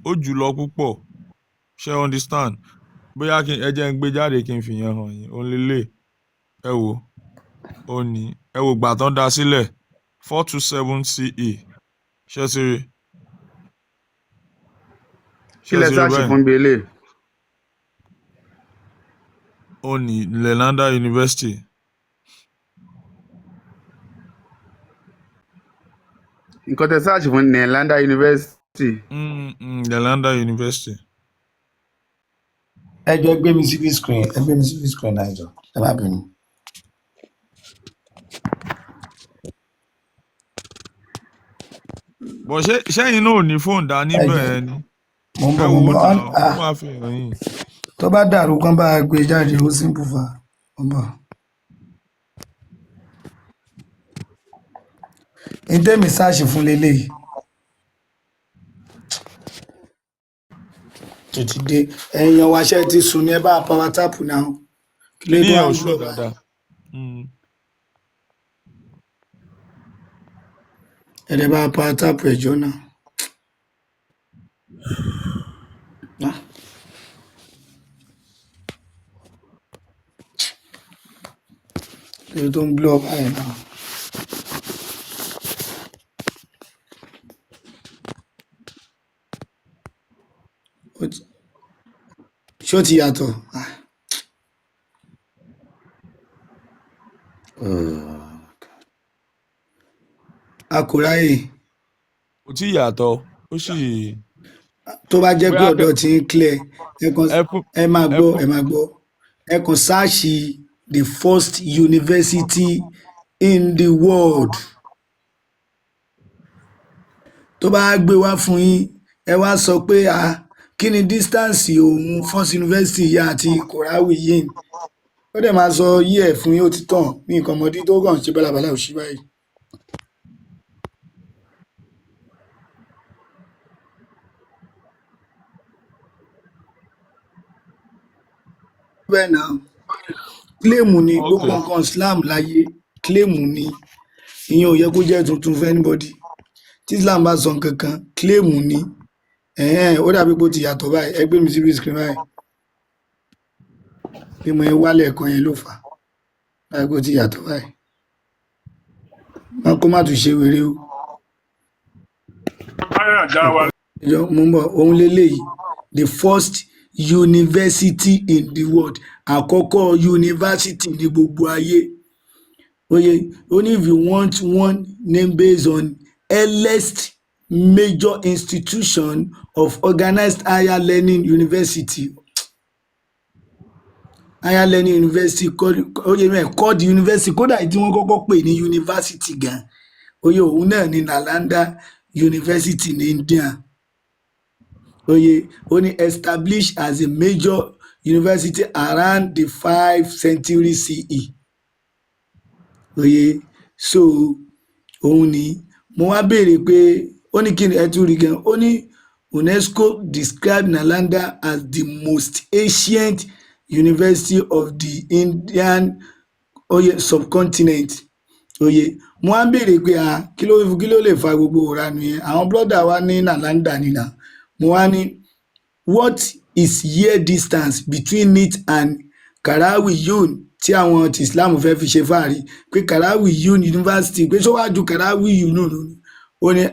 F: ó jù lọ púpọ̀ ṣe understand bóyá ẹ jẹ́ ń gbé jáde kí n fìyẹn hàn yín òun lélẹ̀ ẹ wò ó ní ẹ wò gbà tán dá sílẹ̀ 427 CE ṣé ti rí
G: kí lẹ sáàṣì fún bí eléyìí.
F: ó ní Lenanda University.
G: nǹkan tẹ sáàṣì fún Nalanda University.
F: Nalanda University.
C: ẹ jọ gbé mi sí big screen náà jọ ẹ má bínú.
F: bọ̀ ṣẹ́yìn náà ò ní fóònù dání bẹ́ẹ̀ ni
C: mo ń
F: ẹ
C: bọ̀
F: wò
C: mo ń
F: ó
C: bọ̀
F: náà ó máa fi hàn yín.
C: tó bá dàrú kán bá gbé jáde ó simple fa mo ń bọ̀. ní tẹ́mi sáàṣì fún leléyìí tó ti dé ẹ̀yàn wáṣẹ́ ti sùn ní ẹ bá power tap náà kí ló
F: ní
C: tó wà
F: oṣù
C: lọ.
F: dáadáa.
C: ẹ̀rẹ̀ bá power tap ẹ̀jọ́ náà. kí ló tó ń blow up báyìí náà. ṣé ó ti yàtọ̀? a kò ráyè.
F: kò tí ì yàtọ̀ ó sì.
C: tó bá jẹ́ pé ọ̀dọ̀ tí ń clear ẹ máa gbọ́ ẹ kàn sáàṣì the first university in the world. tó bá gbé wá fún yín ẹ wá sọ pé kí ni distance òun first university yìí àti Korawi yìí ó dẹ̀ máa sọ yí ẹ̀ fún yín ó ti tàn ní nǹkan ọmọdé tó kàn ṣe bálabàlà ò sí báyìí. bẹ́ẹ̀ náà kílèmù ni gbogbo nǹkan Islam láyé kílèmù ni ìyẹn ò yẹ kó jẹ́ tuntun fún anybody tí Islam bá sọ nǹkan kan kílèmù ni ó dàbí pé ó ti yàtọ̀ báyìí ẹgbẹ́ mi sí rí screen báyìí bí mo yẹn wálẹ̀ ẹ̀kan yẹn ló fà báyìí pé ó ti yàtọ̀ báyìí wọn kó má tún ṣe wéré o. mo ń bọ̀ ohun lélẹ́yìí the first university in the world àkọ́kọ́ university ní gbogbo ayé oye only if you want one name based on earliest major institution of organized higher learning university called university kódà tí wọ́n kọ́kọ́ pè ní university gan oye òun náà ní Nalanda University ní India. Oye, only established as a major university around the 5th century CE. Oye, so òun ni mo wá béèrè pé ó ní kí ni ẹ tún rí gan ó ní UNESCO described Nalanda as the most ancient university of the Indian subcontinent. Oye, mo wá béèrè pé kí ló lè fa gbogbo ìranu yẹn àwọn brọ́dà wa ní Nalanda nìyà. mo wá ní what is year distance between it and Qarawiyun tí àwọn ti Islam fẹ́ fi ṣe fàárí pé Qarawiyun University pé ṣó wá ju Qarawiyun náà lónìí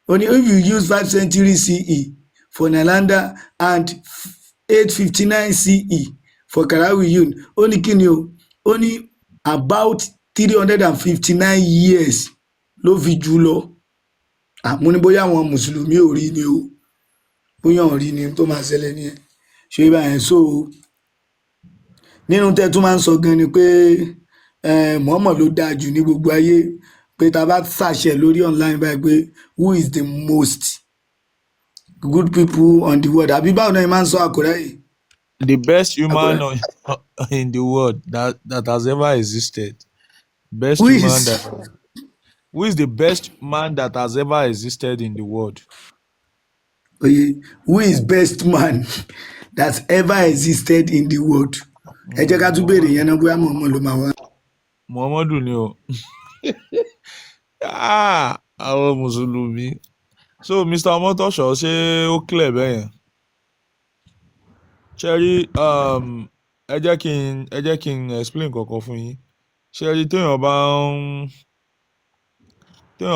C: ó ní if you use 5th century CE for Nalanda and 859 CE for Qarawiyun ó ní kí ni o ó ní about 359 years ló fi jù lọ. mo ní bóyá àwọn mùsùlùmí ò rí ni o bóyá ò rí ni tó máa ṣẹlẹ̀ ní ẹ ṣe báyẹn so nínú tẹ́ tún máa ń sọ gan ni pé Muhammad ló dáa jù ní gbogbo ayé pé tá a bá ṣàṣẹ lórí online báyìí pé who is the most good people on the world àbí báwo náà máa ń sọ àkùrẹ́ yìí.
F: The best human in the world that has ever existed. Who is the best man that has ever existed in the world?
C: Who is best man that ever existed in the world? Ẹ jẹ́ ká tún béèrè yẹn náà bóyá Muhammad ló máa wá.
F: Muhammadu ni o. Àwọn mùsùlùmí So Mr. Omotosho ṣé ó clear bẹ́ẹ̀ yẹn? Ṣé rí ẹ jẹ́ kí n explain kankan fún yín. Ṣé rí téèyàn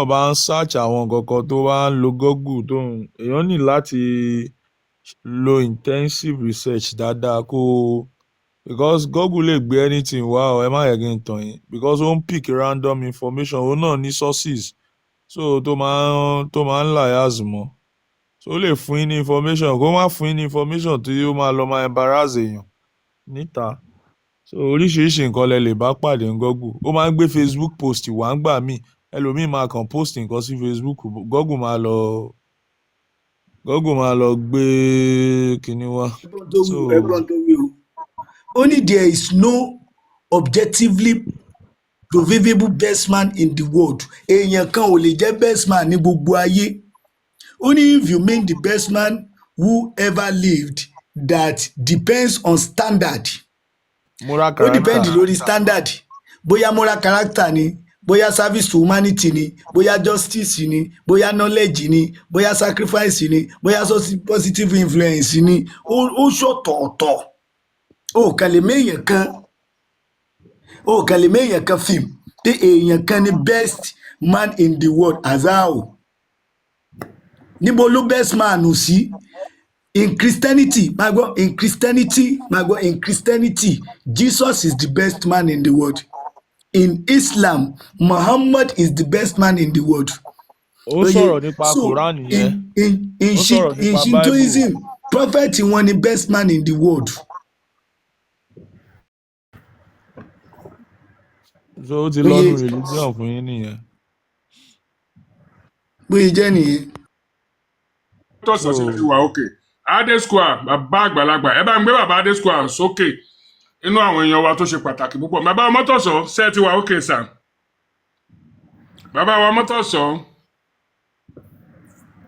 F: bá ń search àwọn kankan tó bá ń lo Google èèyàn ní láti lo intensive research dáadáa because Google lè gbé anything wá ẹ má yẹ kí n tàn yín because ó ń pick random information òun náà ní sources so tó máa ń liars mọ́ so ó lè fún yín ní information kó má fún yín ní information tí ó máa lọ máa embarrass èèyàn níta so oríṣiríṣi nǹkan lẹ lè bá pàdé ní Google ó máa ń gbé Facebook post wá ń gbà míì ẹlòmíì máa kàn post nǹkan sí Facebook Google máa lọ gbé kinní wá.
C: ẹ̀gbọ́n tó wí o only there is no objectively provable best man in the world èèyàn kan ò lè jẹ́ best man ní gbogbo ayé only if you mean the best man who ever lived that depends on standard
F: moral
C: ó
F: character
C: depend lórí standard bóyá moral character ni bóyá service to humanity ni bóyá justice ni bóyá knowledge ni bóyá sacrifice ni bóyá positive influence ni ó ṣọ̀tọ̀ọ̀tọ̀ ó kàn lè méèyàn kan fíìmù pé èèyàn kan ni best man in the world azao níbo ló best man ò sí in Christianity in Christianity Jesus is the best man in the world. In Islam, Muhammad is the best man in the world.
F: ó sọ̀rọ̀ nípa Quran yẹn ó sọ̀rọ̀
C: In
F: nípa
C: Shintoism,
F: Bible
C: prophet wọn ni best man in the world.
F: so ó ti lọ́nu religion fún yín nìyẹn.
C: Bóyá jẹ́ nìyẹn.
D: tọ̀sán sí ti wà òkè Adé Square bàbá àgbàlagbà ẹ bá ń gbé bàbá Adé Square sókè inú àwọn èèyàn wa tó ṣe pàtàkì púpọ̀ bàbá Ọmọ́tọ̀sọ́ ṣe ti wà òkè sà bàbá wa Ọmọ́tọ̀sọ́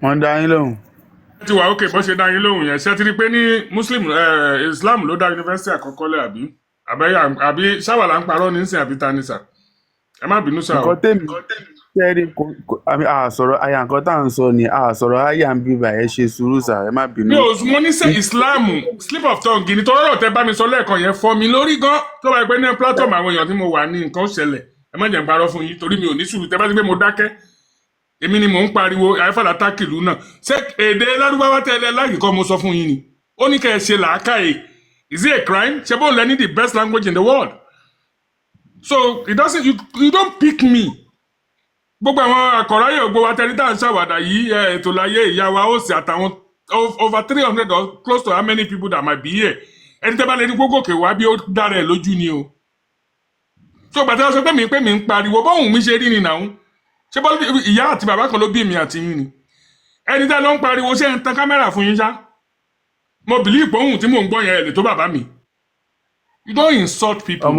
G: wọ́n dá yín lóhùn.
D: ṣe ti wà òkè bó ṣe dá yín lóhùn yẹn ṣe ti rí pé ní Islam ló dá yunifásitì àkọ́kọ́ lẹ̀ àbí ṣáwà là ń parọ́ ní sìn àbí ta ni sà ẹ má bínú sà o.
G: nǹkan tèmi ṣẹ́rí àsọ̀rọ̀ àyà nǹkan tá à ń sọ ni àsọ̀rọ̀ àyà ń bíbà ẹ ṣe sùúrù sà ẹ má bínú.
D: mo ní sẹ Islam slip of tongue ni tọ́rọ̀ tẹ bá mi sọ lẹ́ẹ̀kan yẹn fọ́ mi lórí gan tó bá yẹ pé ní platform àwọn èèyàn tí mo wà ní nǹkan ṣẹlẹ̀ ẹ má jẹ́ n parọ́ fún yín torí mi ò ní sùúrù tẹ bá ti gbé mo dákẹ́ èmi ni mò ń pariwo àyẹ̀fọ́lá tákìlú náà ṣé èdè lárúbáwá tẹ́lẹ̀ láàyè kọ́ mo sọ fún yín ni ó ní kẹ́ ẹ ṣe làákàyè is it a crime ṣe bó lẹ́ni the best language in the world so it doesn't you don't pick me gbogbo àwọn àkọ̀ráyè ògbó wa tẹ́lẹ̀ tá à ń ṣàwàdà yìí ètò láyé ìyá wa ó sì àtàwọn over 300 or close to how many people that might be here ẹni tẹ́ bá lè ní gbogbo òkè wá bí ó dára ẹ̀ lójú ni o so gbàtẹ́ sọ pé mi ń pariwo bóun mi ṣe rí ni nàún ṣé bọ́ ìyá àti bàbá kan ló bí mi àti yín ni ẹni tẹ́ ló ń pariwo ṣé ń tan kámẹ́rà fún yín ṣá mo believe pé ohun tí mò ń gbọ́ yẹn ẹ̀ lè tó bàbá mi you don't insult people.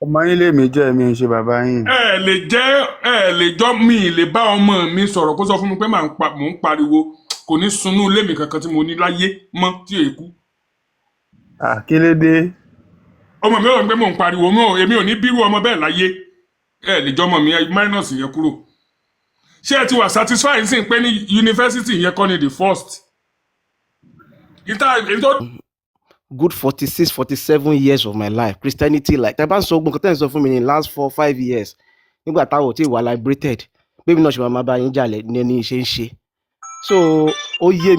G: ọmọ yín lè mí jẹ́ mi ṣe bàbá yín.
D: ẹ lè jọ mi lè bá ọmọ mi sọ̀rọ̀ kó sọ fún mi pé mò ń pariwo kò ní sunú ilé mi kankan tí mo ní láyé mọ́ tí èkú.
G: Àkílédé.
D: ọmọ mi ò ń pé mò ń pariwo èmi ò ní bírú ọmọ bẹ́ẹ̀ láyé ẹ lè jọmọ mi minus yẹn kúrò ṣé ẹ ti wà satisfied sí pé ní yunifásitì yẹn kọ́ ni the first.
H: Good 46-47 years of my life Christianity like tẹ́ bá ń sọ ogun kan tẹ́ ń sọ fún mi ní last 4-5 years nígbà táwọn ò tí ì wà liberated bébí náà ṣe máa bá yín jà ní ẹni ṣe ń ṣe so ó yé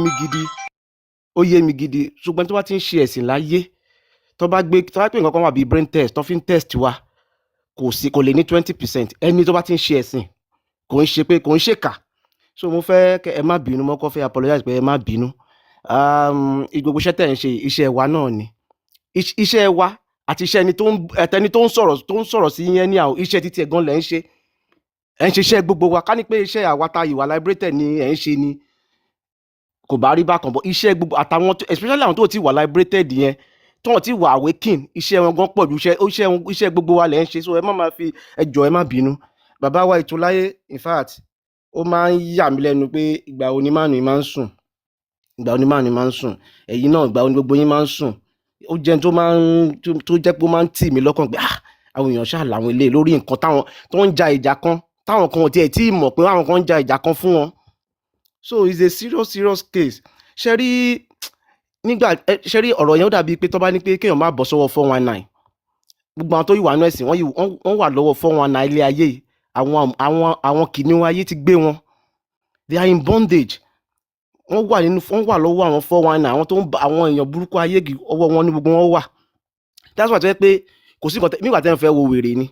H: mi gidi ṣùgbọ́n tó bá ti ń ṣe ẹ̀sìn láyé tó bá pè nǹkan kan wà bíi brain test tó fi ń test wa kò lè ní 20% ẹni tó bá ti ń ṣe ẹ̀sìn kò ń ṣèkà so mo fẹ́ kẹ́ ẹ má bínú mo kọ́ fẹ́ apologize pé ẹ má bínú gbogbo iṣẹ́ tẹ̀ ń ṣe iṣẹ́ wa náà ni iṣẹ́ wa àti iṣẹ́ ẹni tó ń sọ̀rọ̀ sí yẹn ní àwọn iṣẹ́ títí ẹ̀gán lẹ̀ ń ṣe iṣẹ́ gbogbo wa ká ní pé iṣẹ́ àwa ta ìwà liberated ni ẹ̀ ń ṣe ni kò bá rí bákan bọ́ iṣẹ́ gbogbo àtàwọn especially àwọn tó ti wà liberated yẹn tó wọ́n ti wà awaken iṣẹ́ wọn gan pọ̀ ju iṣẹ́ gbogbo wa lẹ̀ ń ṣe so ẹ má máa fi ẹjọ́ ẹ má bínú bàbá wa Ìtúláyé in fact ó máa ń yà mí lẹ́nu pé ìgbà onímọ̀ máa ń sùn ẹ̀yin náà ìgbà gbogbo yín máa ń sùn ó jẹ́ tó jẹ́ pé ó máa ń tì mí lọ́kàn pé àwọn èèyàn ṣáà làwọn ilé lórí nǹkan táwọn tó ń ja ìjà kan táwọn kan tiẹ̀ tí ì mọ̀ pé àwọn kan ń ja ìjà kan fún wọn so it's a serious case. ṣe rí ṣe rí ọ̀rọ̀ yẹn ó dàbí pé tó bá ní pé kéèyàn má bọ́ sọ́wọ́ 419 gbogbo àwọn tó yìí wà nú ẹ̀sìn wọ́n wà lọ́wọ́ 419 ilé ayé yìí àwọn kìnìún ayé ti gbé wọn, they are in bondage. wọ́n wà lọ́wọ́ àwọn 419 àwọn tó ń ba àwọn èèyàn burúkú ayé ọwọ́ wọn ní gbogbo wọn wà. that's why tó yẹ pé kò sí nǹkan nígbà tẹ́ ń fẹ́ wo wèrè ni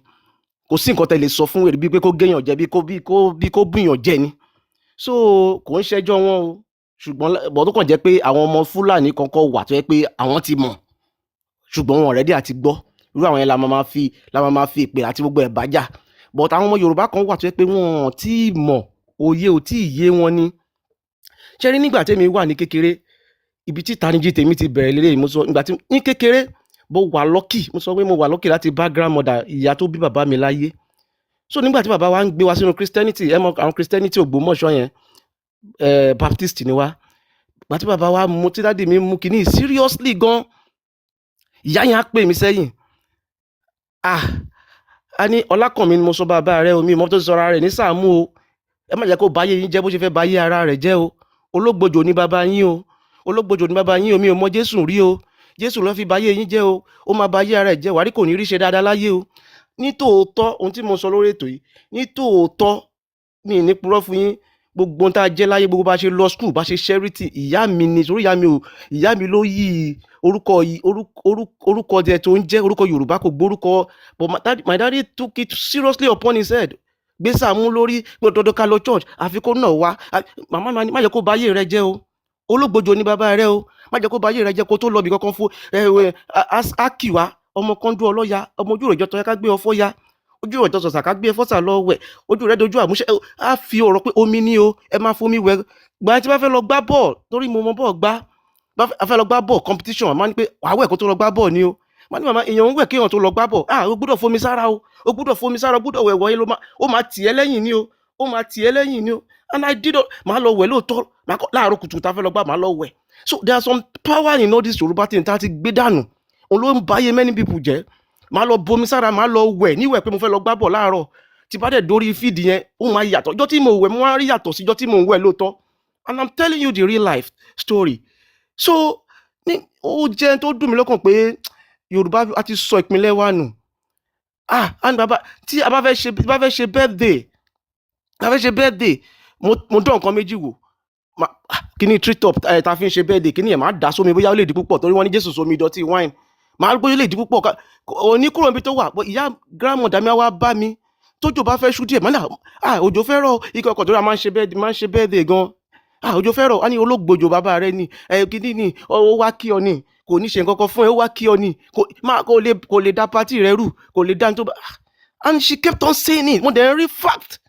H: kò sí nǹkan tẹ́ lè sọ fún wèrè bíi pé kó géèyàn jẹ bí kó bùyàn jẹ ni. so kò ń ṣẹjọ́ wọn o ṣùgbọ́n bọ̀ tó kàn jẹ́ pé àwọn ọmọ Fúlàní kankan wà tó yẹ pé àwọn ti mọ̀ ṣùgbọ́n wọn ọ̀rẹ́dì àti gbọ́ irú àwọn yẹn la máa fi ìpè àti gbogbo ẹ̀ bájà. but àwọn ọmọ Yorùbá kan wà tó yẹ pé wọn ò tí ì mọ̀ òye ò tí ì yé wọn ni. ṣé rí nígbà tèmi wà ní kékeré ibi tí ìtanijí tèmi ti bẹ̀rẹ̀ lélẹ́yìí mo sọ nígbà tí ní kékeré mo sọ pé mo wà lucky láti bá grandmother ìyá tó bí bàbá mi láyé. so nígbà tí bàbá wa ń gbé wa sínú Christianity ẹ mọ̀ àwọn Christianity Ògbómọ̀ṣọ́ yẹn Baptist ni wá. ìgbà tí bàbá wa mú tí dáàdì mi mú kínní seriously gan ìyá yẹn á pè mí sẹ́yìn a ní Ọlákànmí ni mo sọ bàbá rẹ omi ìmọ̀ tó ti sọra rẹ̀ ní Sàámú o ẹ má jẹ́ kó báyé yín jẹ́ bó ṣe fẹ́ báyé ara rẹ̀ jẹ́ o ológbòjò ní bàbá yín o ológbòjò ní bàbá yín o mi ò mọ Jésù rí o Jésù ló fi báyé yín jẹ́ o ó máa báyé ara ẹ̀ jẹ́ wàrí kò ní rí ṣe dáadáa láyé o. ní tòótọ́ ohun tí mo sọ lórí ètò yìí ní tòótọ́ mi ní purọ́ fún yín gbogbo ohun tá a jẹ́ láyé gbogbo bá ṣe lọ school bá ṣe charity ìyá mi ni torí ìyá mi ló yí orúkọ jẹ tó ń jẹ́ orúkọ Yorùbá kò gbórúkọ but my daddy took it seriously upon his head gbé Sàámú lórí pé dandan ká lọ church àfi kó náà wá màmá mi má jẹ́ kó báyé rẹ jẹ́ o ológbòjò ní bàbá rẹ o má jẹ́ kó báyé rẹ jẹ́ kó tó lọ bí kankan fún akíwá ọmọ kan dún ọlọ́ya ọmọ ojú rẹ̀ jọ tọ́ya ká gbé ọfọ́ ya ojú rẹ̀ jọ sọ̀sà ká gbé ẹfọ́sà lọ wẹ̀ ojú rẹ̀ dojú àmúṣe á fi ọ̀rọ̀ pé omi ní o ẹ máa fomi wẹ̀ gbà tí bá fẹ́ lọ gbá bọ́ọ̀ torí mo mọ bọ́ọ̀ gbá bá fẹ́ lọ gbá bọ́ọ̀ competition àmọ́ ní pé wàá wẹ̀ kó tó lọ gbá bọ́ọ̀ ni o má ní màmá èèyàn ń wẹ̀ kéèyàn tó lọ gbá bọ́ọ̀ o gbúdọ̀ fomi sára o gbúdọ̀ fomi sára o gbúdọ̀ wẹ̀ wọ̀nyí ó máa tì ẹ́ lẹ́yìn ni o ó máa tì ẹ́ lẹ́yìn ni o and I did máa lọ wẹ̀ lóòótọ́ láàárọ̀ kùtù tá a fẹ́ lọ gbá máa lọ wẹ̀. So there are some power in all this Yorùbá thing tá a ti gbé dànù òun ló ń báyé many people jẹ́ máa lọ bomi sára máa lọ wẹ̀ níwẹ̀ pé mo fẹ́ lọ gbá bọ̀ láàárọ̀ tí bá dẹ̀ dórí fíìdì yẹn ó máa yàtọ̀ ọjọ́ tí mo wẹ̀ mo wá rí yàtọ̀ sí ọjọ́ tí mo wẹ̀ lóòótọ́ and I'm telling you the real life story. So ó jẹ́ tó dùn mí lọ́kàn pé Yorùbá a ti sọ ìpínlẹ̀ wa nù and bàbá tí a bá fẹ́ ṣe birthday mo dán nǹkan méjì wò kíní tree top ta fi ń ṣe birthday kíní yẹn máa dà sómi bóyá ó lè di púpọ̀ torí wọ́n ní Jésù sómi ìdọ̀tí wine máa gbóyè lè di púpọ̀ òní kúrò níbi tó wà ìyá grandmother mi wá bá mi tójò bá fẹ́ ṣú díẹ̀ mọ́nà òjò fẹ́ rọ̀ ikọ̀ ọkọ̀ tó rà máa ń ṣe birthday gan òjò fẹ́ rọ̀ á ní olóògbòjò bàbá rẹ ni kíní ni ó wá kí ọ ni kò ní ṣe nǹkan kan fún ẹ ó wá kí ọ ni kò lè dá pátì rẹ rù kò lè dá ní tó bá and she kept on saying it mo dẹ̀ ń rí fact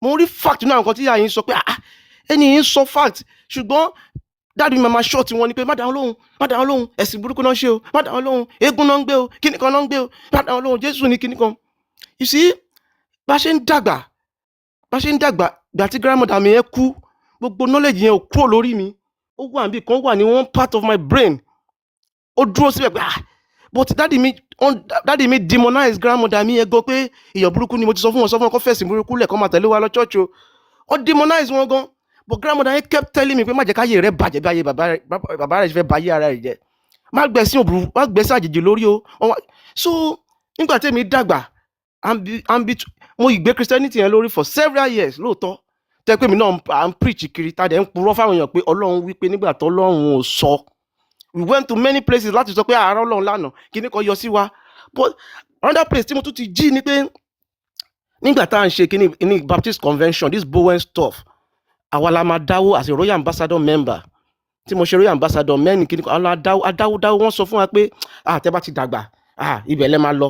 H: nínú àwọn nǹkan tí ìyá yìí sọ pé ẹni yìí ń sọ fact ṣùgbọ́n dáàdì mi máa ṣọ́ọ̀tì wọn ni pé má dáhùn lóhùn ẹ̀sìn burúkú náà ṣe o má dáhùn lóhùn eégún náà ń gbé o kíní kan náà ń gbé o má dáhùn lóhùn Jésù ní kíní kan. You see bá ṣe ń dàgbà gbà tí grandmother mi yẹn kú gbogbo knowledge yẹn ò kúrò lórí mi ó wà níbi kan wà ní one part of my brain ó dúró síbẹ̀ pé but dáàdì mi demonize grandmother mi yẹn gan pé èèyàn burúkú ni mo ti sọ fún wọn kó fẹ̀sìn burúkú lẹ̀ kó máa tẹ̀lé wa lọ church o ó demonize wọn gan. But grandmother yẹn kept telling me pé má jẹ́ káyé rẹ bàjẹ́ bí ayé bàbá rẹ̀ fẹ́ báyé ara rẹ̀ jẹ́ má gbẹ̀sìn àjèjì lórí o. So nígbà tí èmi dàgbà mo ìgbé Christianity yẹn lórí for several years lóòótọ́ tẹ́ pé mi náà à ń preach kiri tá dẹ̀ ń purọ́ fáwọn èèyàn pé Ọlọ́run wí pé nígbà tó Ọlọ́run ò sọ we went to many places láti sọ pé àárọ̀ Ọlọ́run lánàá kíní kan yọ sí wa but another place tí mo tún ti jí ni pé nígbà tá à ń ṣe kíní ní Baptist convention this Bowen stuff àwa la máa dáwó as a royal ambassador member tí mo ṣe royal ambassador mẹ́rin kí ni adáwó wọ́n sọ fún wa pé tẹ́ bá ti dàgbà ibẹ̀ lẹ́ máa lọ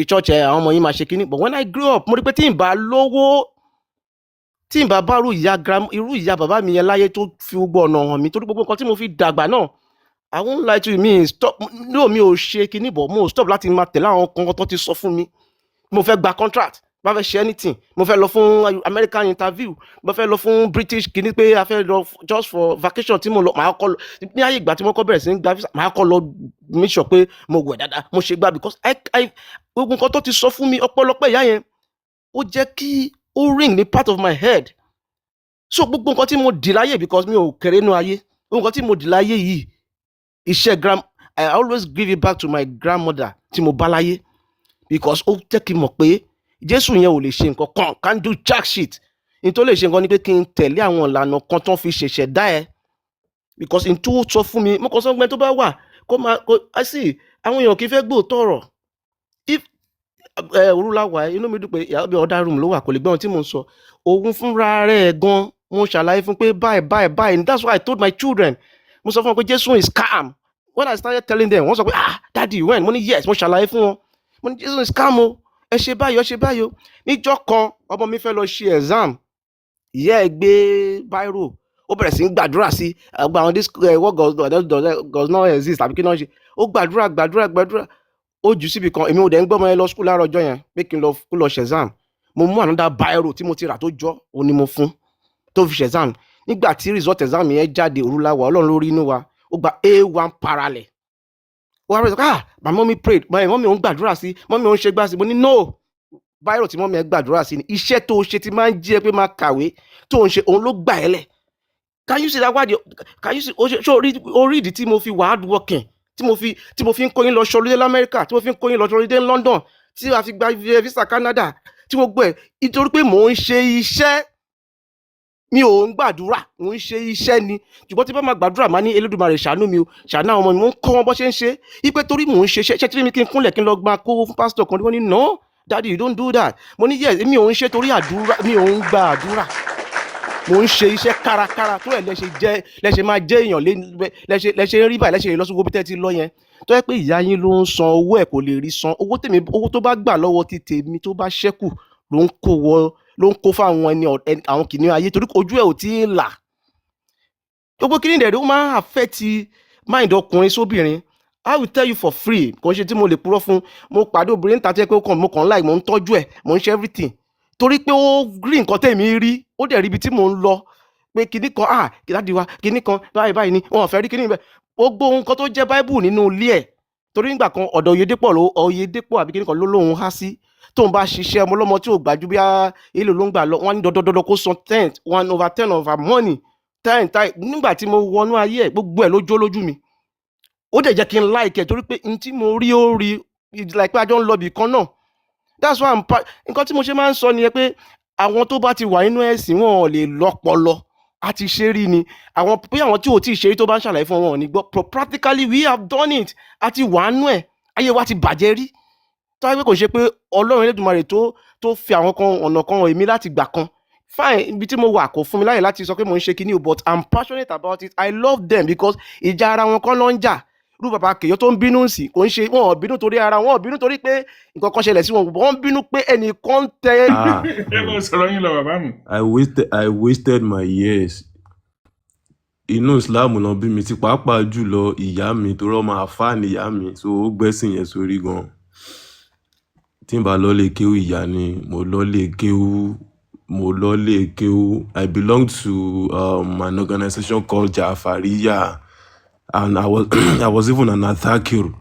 H: church àwọn ọmọ yín máa ṣe kíní but when I grew up mo rí pé tí n bá lówó tí n bá bá irú ìyá bàbá mi yẹn láyé tó fi gbogbo ọ̀nà hàn mi torí gbogbo nǹkan tí mo fi dàgbà náà I won't lie to you mi ò ṣe kíní bọ̀ mo stop láti máa tẹ̀lé àwọn kankan tó ti sọ fún mi mo fẹ́ gba contract bá fẹ́ ṣe anything mo fẹ́ lọ fún American interview mo fẹ́ lọ fún British kìíní pé a fẹ́ lọ just for vacation tí mo lọ màá kọ́ lọ ní ayé ìgbà tí mo kọ́ bẹ̀rẹ̀ sí ní gba visa màá kọ́ lọ make sure pé mo wẹ̀ dáadáa mo ṣe gbà because gbogbo nǹkan tó ti sọ fún mi ọ̀pọ̀lọpọ̀ ìyá yẹn ó jẹ́ kí ó ring ní part of my head so gbogbo nǹkan tí mo dì láyé because mi ò kéré nú ayé gbogbo nǹkan tí mo dì láyé yìí iṣẹ́ I always give it back to my grandmother tí mo bá láyé because ó jẹ́ kí n mọ̀ pé Jésù yẹn ò lè ṣe nǹkan kan can't do jack shit n tó lè ṣe nǹkan ni pé kí n tẹ̀lé àwọn ìlànà kan tó ń fi ṣẹ̀ṣẹ̀ dá ẹ because n tó sọ fún mi mo kàn sọ pé tó bá wà kó máa kó sí àwọn èèyàn kì í fẹ́ gbóòótọ́ ọ̀rọ̀ if Orúláwà inú mi dùn pé ìyá bí ọ̀dà room ló wà kò lè gbọ́n tí mò ń sọ òun fúnra rẹ̀ gan mo ṣàlàyé fún pé báyìí and that's why I told my children mo sọ fún wọn pé Jésù is calm when I started telling them wọ́n sọ pé daddy when mo ní yes mo ṣàlàyé fún wọn mo ní Jésù is calm o ẹ ṣe báyìí o níjọ́ kan ọmọ mi fẹ́ lọ ṣe exam ìyá ẹ gbé bírò ó bẹ̀rẹ̀ sí ń gbàdúrà sí àgbà àwọn this what does not exist àbí kí náà ṣe ó gbàdúrà ó jù síbi kan èmi ò dẹ̀ ń gbọ́mọ yẹn lọ school láàárọ̀ ọjọ́ yẹn pé kí n lọ ṣe exam mo mú another bírò tí mo ti rà tó jọ òun ni mo fún tó fi ṣe exam nígbà tí result exam yẹn jáde Orúláwà Ọlọ́run lórí inú wa ó gba A1 parallel wọ́n á rẹ̀ sọ my mommy prayed my mommy òun gbàdúrà sí mommy òun ṣe gbà sí mo ní no bírò tí mommy ẹ gbàdúrà sí ni iṣẹ́ tó ṣe ti máa ń jí ẹ pé máa kàwé tó ń ṣe òun ló gbà ẹ́ lẹ̀ can you see that why can you see orí ìdí tí mo fi wà hard working tí mo fi ń kó yín lọ ṣọlódé lamẹ́ríkà tí mo fi ń kó yín lọ ṣọlódé London tí a fi gba visa Canada tí mo gbọ́ ẹ̀ nítorí pé mò ń ṣe iṣẹ́ mi ò ń gbàdúrà mò ń ṣe iṣẹ́ ni ṣùgbọ́n tí bá máa gbàdúrà máa ní Elédùmarè ṣàánú mi o ṣàánú àwọn ọmọ mi mò ń kọ́ wọn bó ṣe ń ṣe ipe torí mò ń ṣe iṣẹ́ tí mi kí n kúnlẹ̀ kí n lọ gba kó fún pásítọ̀ kan wọ́n ní no daddy you don't do that mo ní yes mi ò ń ṣe torí àdúrà mi ò ń gba àdúrà mo ń ṣe iṣẹ́ kárakára tó ẹ̀ lẹ́ṣẹ̀ máa jẹ́ èèyàn lẹ́ṣẹ̀ ń rí báyìí lẹ́ṣẹ̀ lọ sí gbogbo tẹ́ ti lọ yẹn tó yẹ pé ìyá yín ló ń san owó ẹ̀ kò lè rí san owó tó bá gbà lọ́wọ́ ti tèmi tó bá ṣẹ́kù ló ń kó fáwọn àwọn kìnìún ayé torí ojú ẹ̀ ò tí ì là gbogbo kìnìún dẹ̀ ó máa ń affect mind ọkùnrin sóbìnrin I will tell you for free kò ń ṣe tí mo lè purọ́ fún mo pàdé obìnrin níta tí ẹ pé mo kàn láì mo ń tọ́jú ẹ̀ mo ń ṣe everything torí pé ó rí nǹkan tèmi rí ó dẹ̀ rí ibi tí mò ń lọ pé kinní kan kìláàdì wa kinní kan báyìí ni wọn ò fẹ́ rí kinní bẹ́ẹ̀ gbogbo nǹkan tó jẹ́ báíbù nínú ilé ẹ̀ torí nígbà kan ọ̀dọ̀ Oyèdépọ̀ àbí kinní kan ló lóun há sí tóun bá ṣiṣẹ́ ọmọ ọlọ́mọ tí ò gbàjú bí èlò ló ń gbà lọ wọ́n ní dandan kó san 1/10 of her money 10 nígbà tí mo wọnú ayé ẹ̀ gbogbo ẹ̀ ló jó lójú mi ó dẹ̀ jẹ́ kí n like ẹ̀ torí pé n tí mo rí ó rí like pé a jọ ń lọ bì kan náà that's why nǹkan tí mo ṣe máa ń sọ nìyẹn pé àwọn tó bá ti wà nínú ẹ̀sìn wọn ò lè lọ́pọlọ a ti ṣe rí ni àwọn tí ò tí ì ṣe rí tó bá ń ṣàlàyé fún wọn ò ní gbọ́ practically we have done it a ti wà nú ẹ̀ ayé wa ti bàjẹ́ rí tó wáyé pé kò ṣe pé Ọlọ́run Elédùmarè tó fi àwọn kan ọ̀nà kan èmi láti gbà kan fine ibi tí mo wà kò fún mi láyè láti sọ pé mo ń ṣe kinní o but I'm passionate about it I love them because ìjà ara wọn kọ́ ló ń jà irú bàbá Kèyó tó ń bínú sí kò ń ṣe wọn ò bínú torí ara wọn ò bínú torí pé nǹkan kan ṣẹlẹ̀ sí wọn wọ́n bínú pé ẹnìkan tẹ.
D: ẹ bá sọ̀rọ̀ yín lọ bàbá mi.
I: I wasted my years inú Islam náà bí mi ti pàápàá jùlọ ìyá mi tó rọ́ máa fà ní ìyá mi so ó gbẹ́sìn yẹn sórí gan tí n bá lọ lè kéwú ìyá ni mo lọ lè kéwú I belong to an organization called Jafariya. And I was even an athakir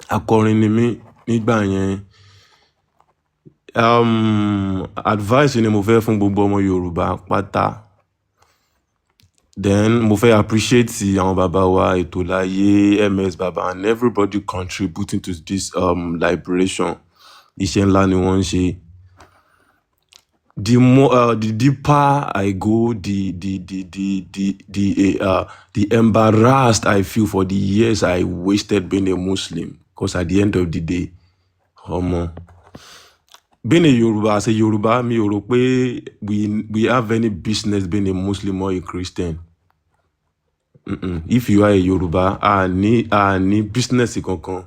I: akọrin ni mí nígbà yẹn advice ni mo fẹ́ fún gbogbo ọmọ Yorùbá pátá then mo fẹ́ appreciate àwọn bàbá wa Ètòláyé MS Baba and everybody contributing to this liberation iṣẹ́ ńlá ni wọ́n ń ṣe. The deeper I go, the embarrassed I feel for the years I wasted being a Muslim. Because at the end of the day, being a Yoruba, as a Yoruba, mi ò rò pé we have any business being a Muslim or a Christian. If you are a Yoruba, any business kankan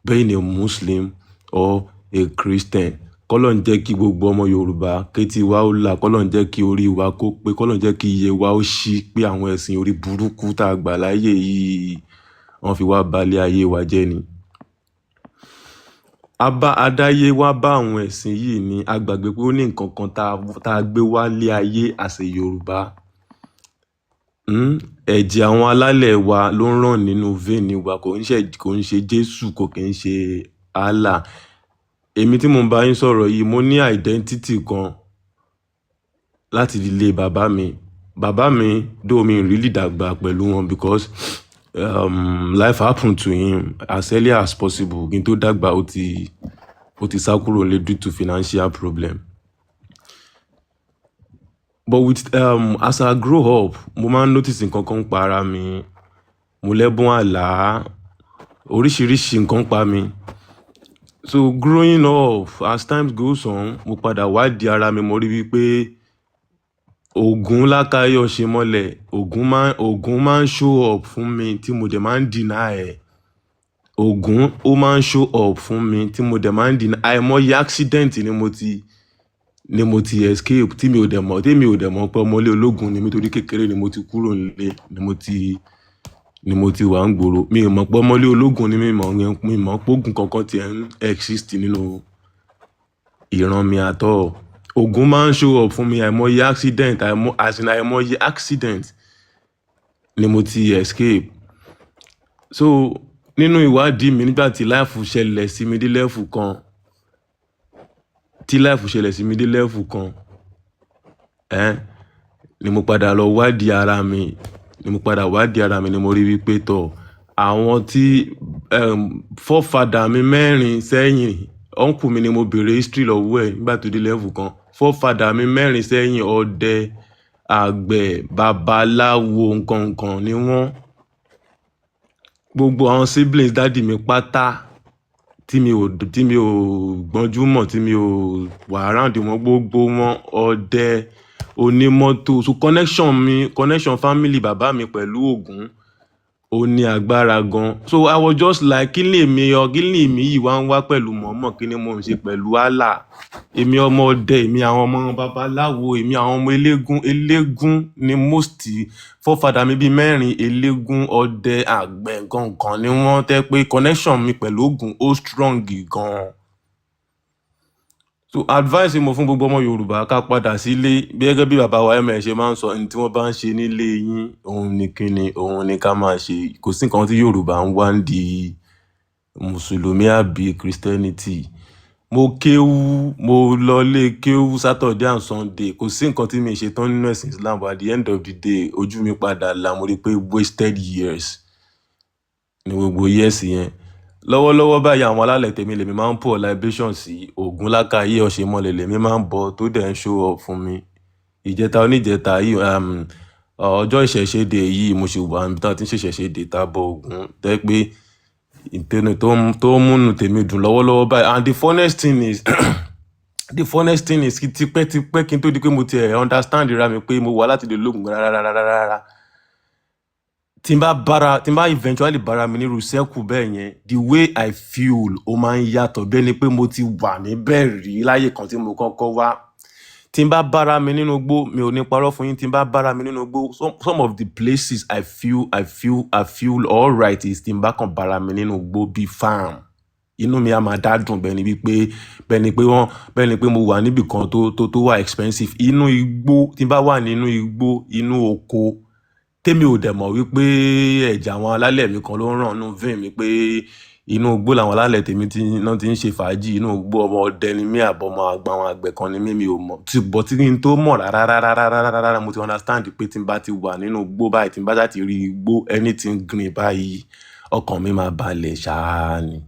I: being a Muslim or a Christian. Kọ́lọ́n jẹ́ kí gbogbo ọmọ Yorùbá kétí wa ó là kọ́lọ́n jẹ́ kí orí wa kó pé kọ́lọ́n jẹ́ kí iye wa ó ṣí pé àwọn ẹ̀sìn orí burúkú tá a gbà láyé yìí wọ́n fi wá balẹ̀ ayé wa jẹ́ ni. Adáyé wá bá àwọn ẹ̀sìn yìí ni a gbàgbé pé ó ní nǹkan kan tá a gbé wá lé ayé as a Yorùbá. Ẹ̀jẹ̀ àwọn alálẹ̀ wa ló ń ràn nínú vein wa kò ń ṣe Jésù kò kì í ṣe Allah. Èmi tí mo ń bá yín sọ̀rọ̀ yìí mo ní identity kan láti ilé bàbá mi bàbá mi though mi really dàgbà pẹ̀lú wọn because life happened to him as early as possible kí n tó dàgbà ó ti sá kúrò nílé due to financial problem. But with as I grow up mo máa ń notice nǹkan kan pa ara mi, mo lẹ́bùn àlá, oríṣiríṣi nǹkan pa mi. So growing up as time goes on mo padà wádìí ara mi, mo rí wípé Ògún lákàyọ̀ ṣe mọ́lẹ̀, Ògún máa ń show up fún mi tí mo dẹ̀ máa ń deny ẹ̀. Ògún ó máa ń show up fún mi tí mo dẹ̀ máa ń deny. Àìmọye accident ni mo ti escape tí mi ò dẹ̀ mọ̀ pé ọmọlé ológun ni mi, torí kékeré ni mo ti kúrò nílé ni mo ti wà ń gbòòrò. Mi ò mọ̀ pé ọmọlé ológun ni mi mọ̀ pé ogun kankan ti ń exist nínú ìran mi àtọ̀. Ògún máa ń show up fún mi, àìmọye accident ni mo ti escape. So nínú ìwádìí mi nígbà tí life ṣẹlẹ̀ sí mi dé level kan, ni mo padà lọ wádìí ara mi, ni mo rí wípé tọ̀ àwọn tí forefather mi mẹ́rin sẹ́yìn, uncle mi ni mo bèrè history lọ́wọ́ ẹ̀ nígbà tó dé level kan. Forefather mi mẹ́rin sẹ́yìn ọdẹ, àgbẹ̀, babaláwo nǹkan ni wọ́n. Gbogbo àwọn siblings daddy mi pátá tí mi ò gbọ́njú mọ̀, tí mi ò wà around wọn, gbogbo wọn ọdẹ, onímọ́tò. So connection family bàbá mi pẹ̀lú Ògún ó ní agbára gan. So I was just like kí ni èmi yìí wá ń wá pẹ̀lú mọ̀ọ́mọ̀, kí ni mo ń ṣe pẹ̀lú Allah. Èmi ọmọ ọdẹ, èmi àwọn ọmọ babaláwo, èmi àwọn ọmọ eléégún ni most forefather mi bíi mẹ́rin, eléégún, ọdẹ, àgbẹ̀ nǹkan ni wọ́n, tẹ́ pé connection mi pẹ̀lú Ògún ó strong gan. So advice mo fún gbogbo ọmọ Yorùbá ká padà sílé, gẹ́gẹ́ bí bàbá wa MS ṣe máa ń sọ, ní tí wọ́n bá ń ṣe nílé yín òun ni ká máa ṣe. Kò sí nǹkan tí Yorùbá ń wá ń di Mùsùlùmí àbí Christianity. Mo lọ lé kéwú Saturday and Sunday, kò sí nǹkan tí mi ṣe tán nínú ẹ̀sìn Islam, but at the end of the day ojú mi padà là, mo rí pé wasted years ni gbogbo years yẹn. Lọ́wọ́lọ́wọ́ báyìí àwọn alálẹ̀ tèmi lèmi máa ń pour libation sí, Ògún lákàyè ọ̀ṣẹ́mọlẹ̀ lèmi máa ń bọ tó dẹ̀ ń show up fún mi. Oníjẹta yìí ọjọ́ ìṣẹ̀ṣẹ̀dé yìí mo ṣe wà níbi tí wọ́n ti ń ṣẹ̀ṣẹ̀dé tá bọ Ògún, tẹ́ pé ìtẹ́nu tó múnú tèmi dùn lọ́wọ́lọ́wọ́ báyìí. And the funniest thing is tipẹ́ kí n tó di pé mo ti understand ra mi pé mo wà láti lè lóògùn rárá. Tí n bá eventually bára mi nírú circle bẹ́ẹ̀ yẹn, the way I feel ó máa ń yàtọ̀, bẹ́ẹ̀ ni pé mo ti wà níbẹ̀ rí láyé kan tí mo kọ́kọ́ wá. Tí n bá bára mi nínú igbó, mi ò ní parọ́ fún yín, tí n bá bára mi nínú igbó, some of the places I feel all right is tí n bá kàn bára mi nínú igbó bíi farm. Inú mi á máa dádùn bẹ́ẹ̀ ni pé mo wà níbì kan tó wà expensive. Inú igbó, tí n bá wà nínú igbó, inú oko, tèmi ò dẹ̀ mọ̀ wípé ẹ̀jẹ̀ àwọn alálẹ̀ mi kan ló ń ràn nínú vein mi, pé inú igbó làwọn alálẹ̀ tèmi náà ti ń ṣe fàájì, inú igbó ọmọ ọdẹ ni mí, àbọ̀mọ àwọn àgbẹ̀ kan ni mí ò mọ̀. But tí n tó mọ̀ rárá mo ti understand pé tí n bá ti wà nínú igbó báyìí, tí n bá ti rí igbó anything green báyìí, ọkàn mi máa balẹ̀ ṣáá ni.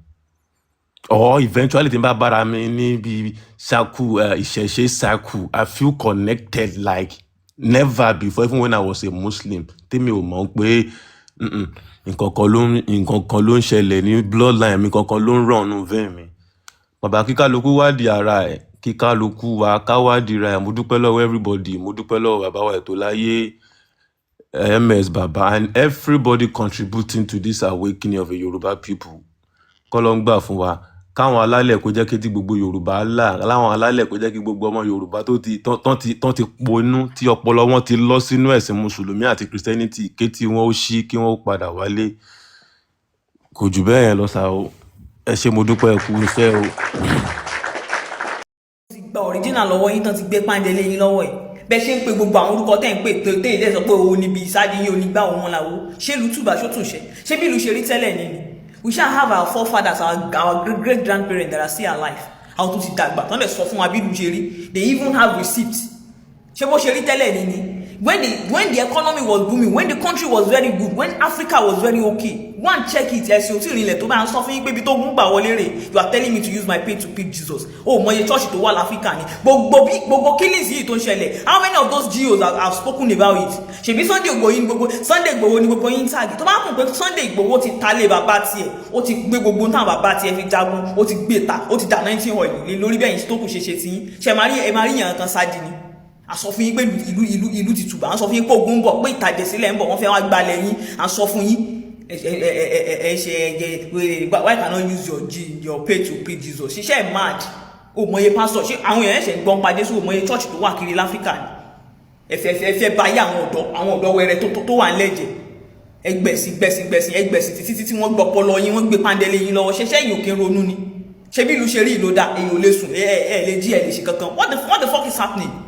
I: Or eventually tí n bá bára mi níbi ìṣẹ̀ṣe circle, I feel connected like never before, even when I was a Muslim. Tèmi ò mọ̀ pé nǹkan kan ló ń ṣẹlẹ̀ ní bloodline mi, nǹkan kan ló ń ràn nínú vein mi. Bàbá kíkálukú wádìí ara ẹ̀, kíkálukú wa ká wádìí ra ẹ̀. Mo dúpẹ́ lọ́wọ́ everybody, mo dúpẹ́ lọ́wọ́ bàbá wa ètò láyé MS bàbá and everybody contributing to this awakening of a Yoruba people. Kọ́lọ́run gbà fún wa. Káwọn alálẹ̀ kó jẹ́ kí tí gbogbo Yorùbá là, láwọn alálẹ̀ kó jẹ́ kí gbogbo ọmọ Yorùbá tó ti ponú, tí ọpọlọ wọn ti lọ sínú ẹ̀sìn Mùsùlùmí àti Christianity, ké tí wọ́n ó ṣí, kí wọ́n ó padà wálé. Kò jù bẹ́ẹ̀ yẹn lọ sá o. Ẹ ṣé mo dúpẹ́ kú iṣẹ́ o.
J: Ti gba original lọ́wọ́ yín tán ti gbé páńdélé yín lọ́wọ́ ẹ̀. Bẹ́ẹ̀ ṣe ń pe gbogbo àwọn orúkọ tẹ́ ń pè tẹ́yìn tẹ́ sọ pé òun níbi ìsádi yín onígbà òun làwọ̀. Ṣé ìlú túbà ṣó tún ṣe? Ṣé bí ìlú ṣe rí tẹ́lẹ̀ ni? We shall have our forefathers, our great grandparents that are still alive. Àwọn tó ti dàgbà tán lè sọ fún wa bí ìlú ṣe rí. They even have receipts. Ṣé bó ṣe rí tẹ́lẹ̀ ni? when the economy was booming, when the country was very good, when Africa was very okay, go and check it. ẹ̀sìn òtí ìrìnlẹ̀ tó bá ń sọ fún yín pé ibi tó gún gbà wọlé rè, you are telling me to use my pay to pick Jesus. Mọ iye church tó wà láfíríkà ni gbogbo killings yìí tó ń ṣẹlẹ̀, how many of those GOs have spoken about it? ṣèbí Sunday Igboho ni gbogbo yín tag tó bá mọ̀ pé Sunday Igboho ti ta lé bàbá tiẹ̀, ó ti gbé gbogbo náà bàbá tiẹ̀ fi jagun, ó ti gbé ta, ó ti dà 19 oil lórí bẹ́yìn tó kù ṣe ti yín. ẹ máa rí yàn kan sáájì ni. A sọ fún yín pé ìlú ti tùbà, a sọ fún yín pé ogun ń bọ̀, pé ìtàjẹ̀sílẹ̀ ń bọ̀, wọ́n fẹ́ wá gbalẹ̀ yín. A sọ fún yín why cannot use your pay to pay Jesus? Ṣiṣẹ́ mad. Mọye pastor, ṣé àwọn èèyàn ṣe ń gbọ́n pa Jésù, mọye church tó wà kiri láfíríkà ni. Ẹ báyé àwọn ọ̀dọ́ wẹrẹ tó wà lẹ́jẹ̀. Ẹgbẹ̀sìn títí tí wọ́n gbọ́ pọlọ yín, wọ́n gbé pàǹdẹ́lẹ̀ yín lọ́wọ́. Ṣẹṣẹ́ yìí ò kí ń ronú ni. Ṣé bí ìlú ṣe rí ìlú dá, èyí ò lè sùn, lè jí, lè ṣe kankan. What the fuck is happening?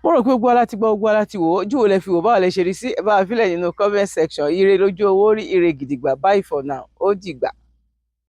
A: Mo rò pé gbogbo aláti gbọ́, gbogbo aláti wò, ojú wo lẹ fi wò, báwo lẹ ṣe rí sí, ẹ bá wa fílẹ̀ nínú comment section. Ire lójú owó rí, ire gidigba. Bye for now, ó dìgbà.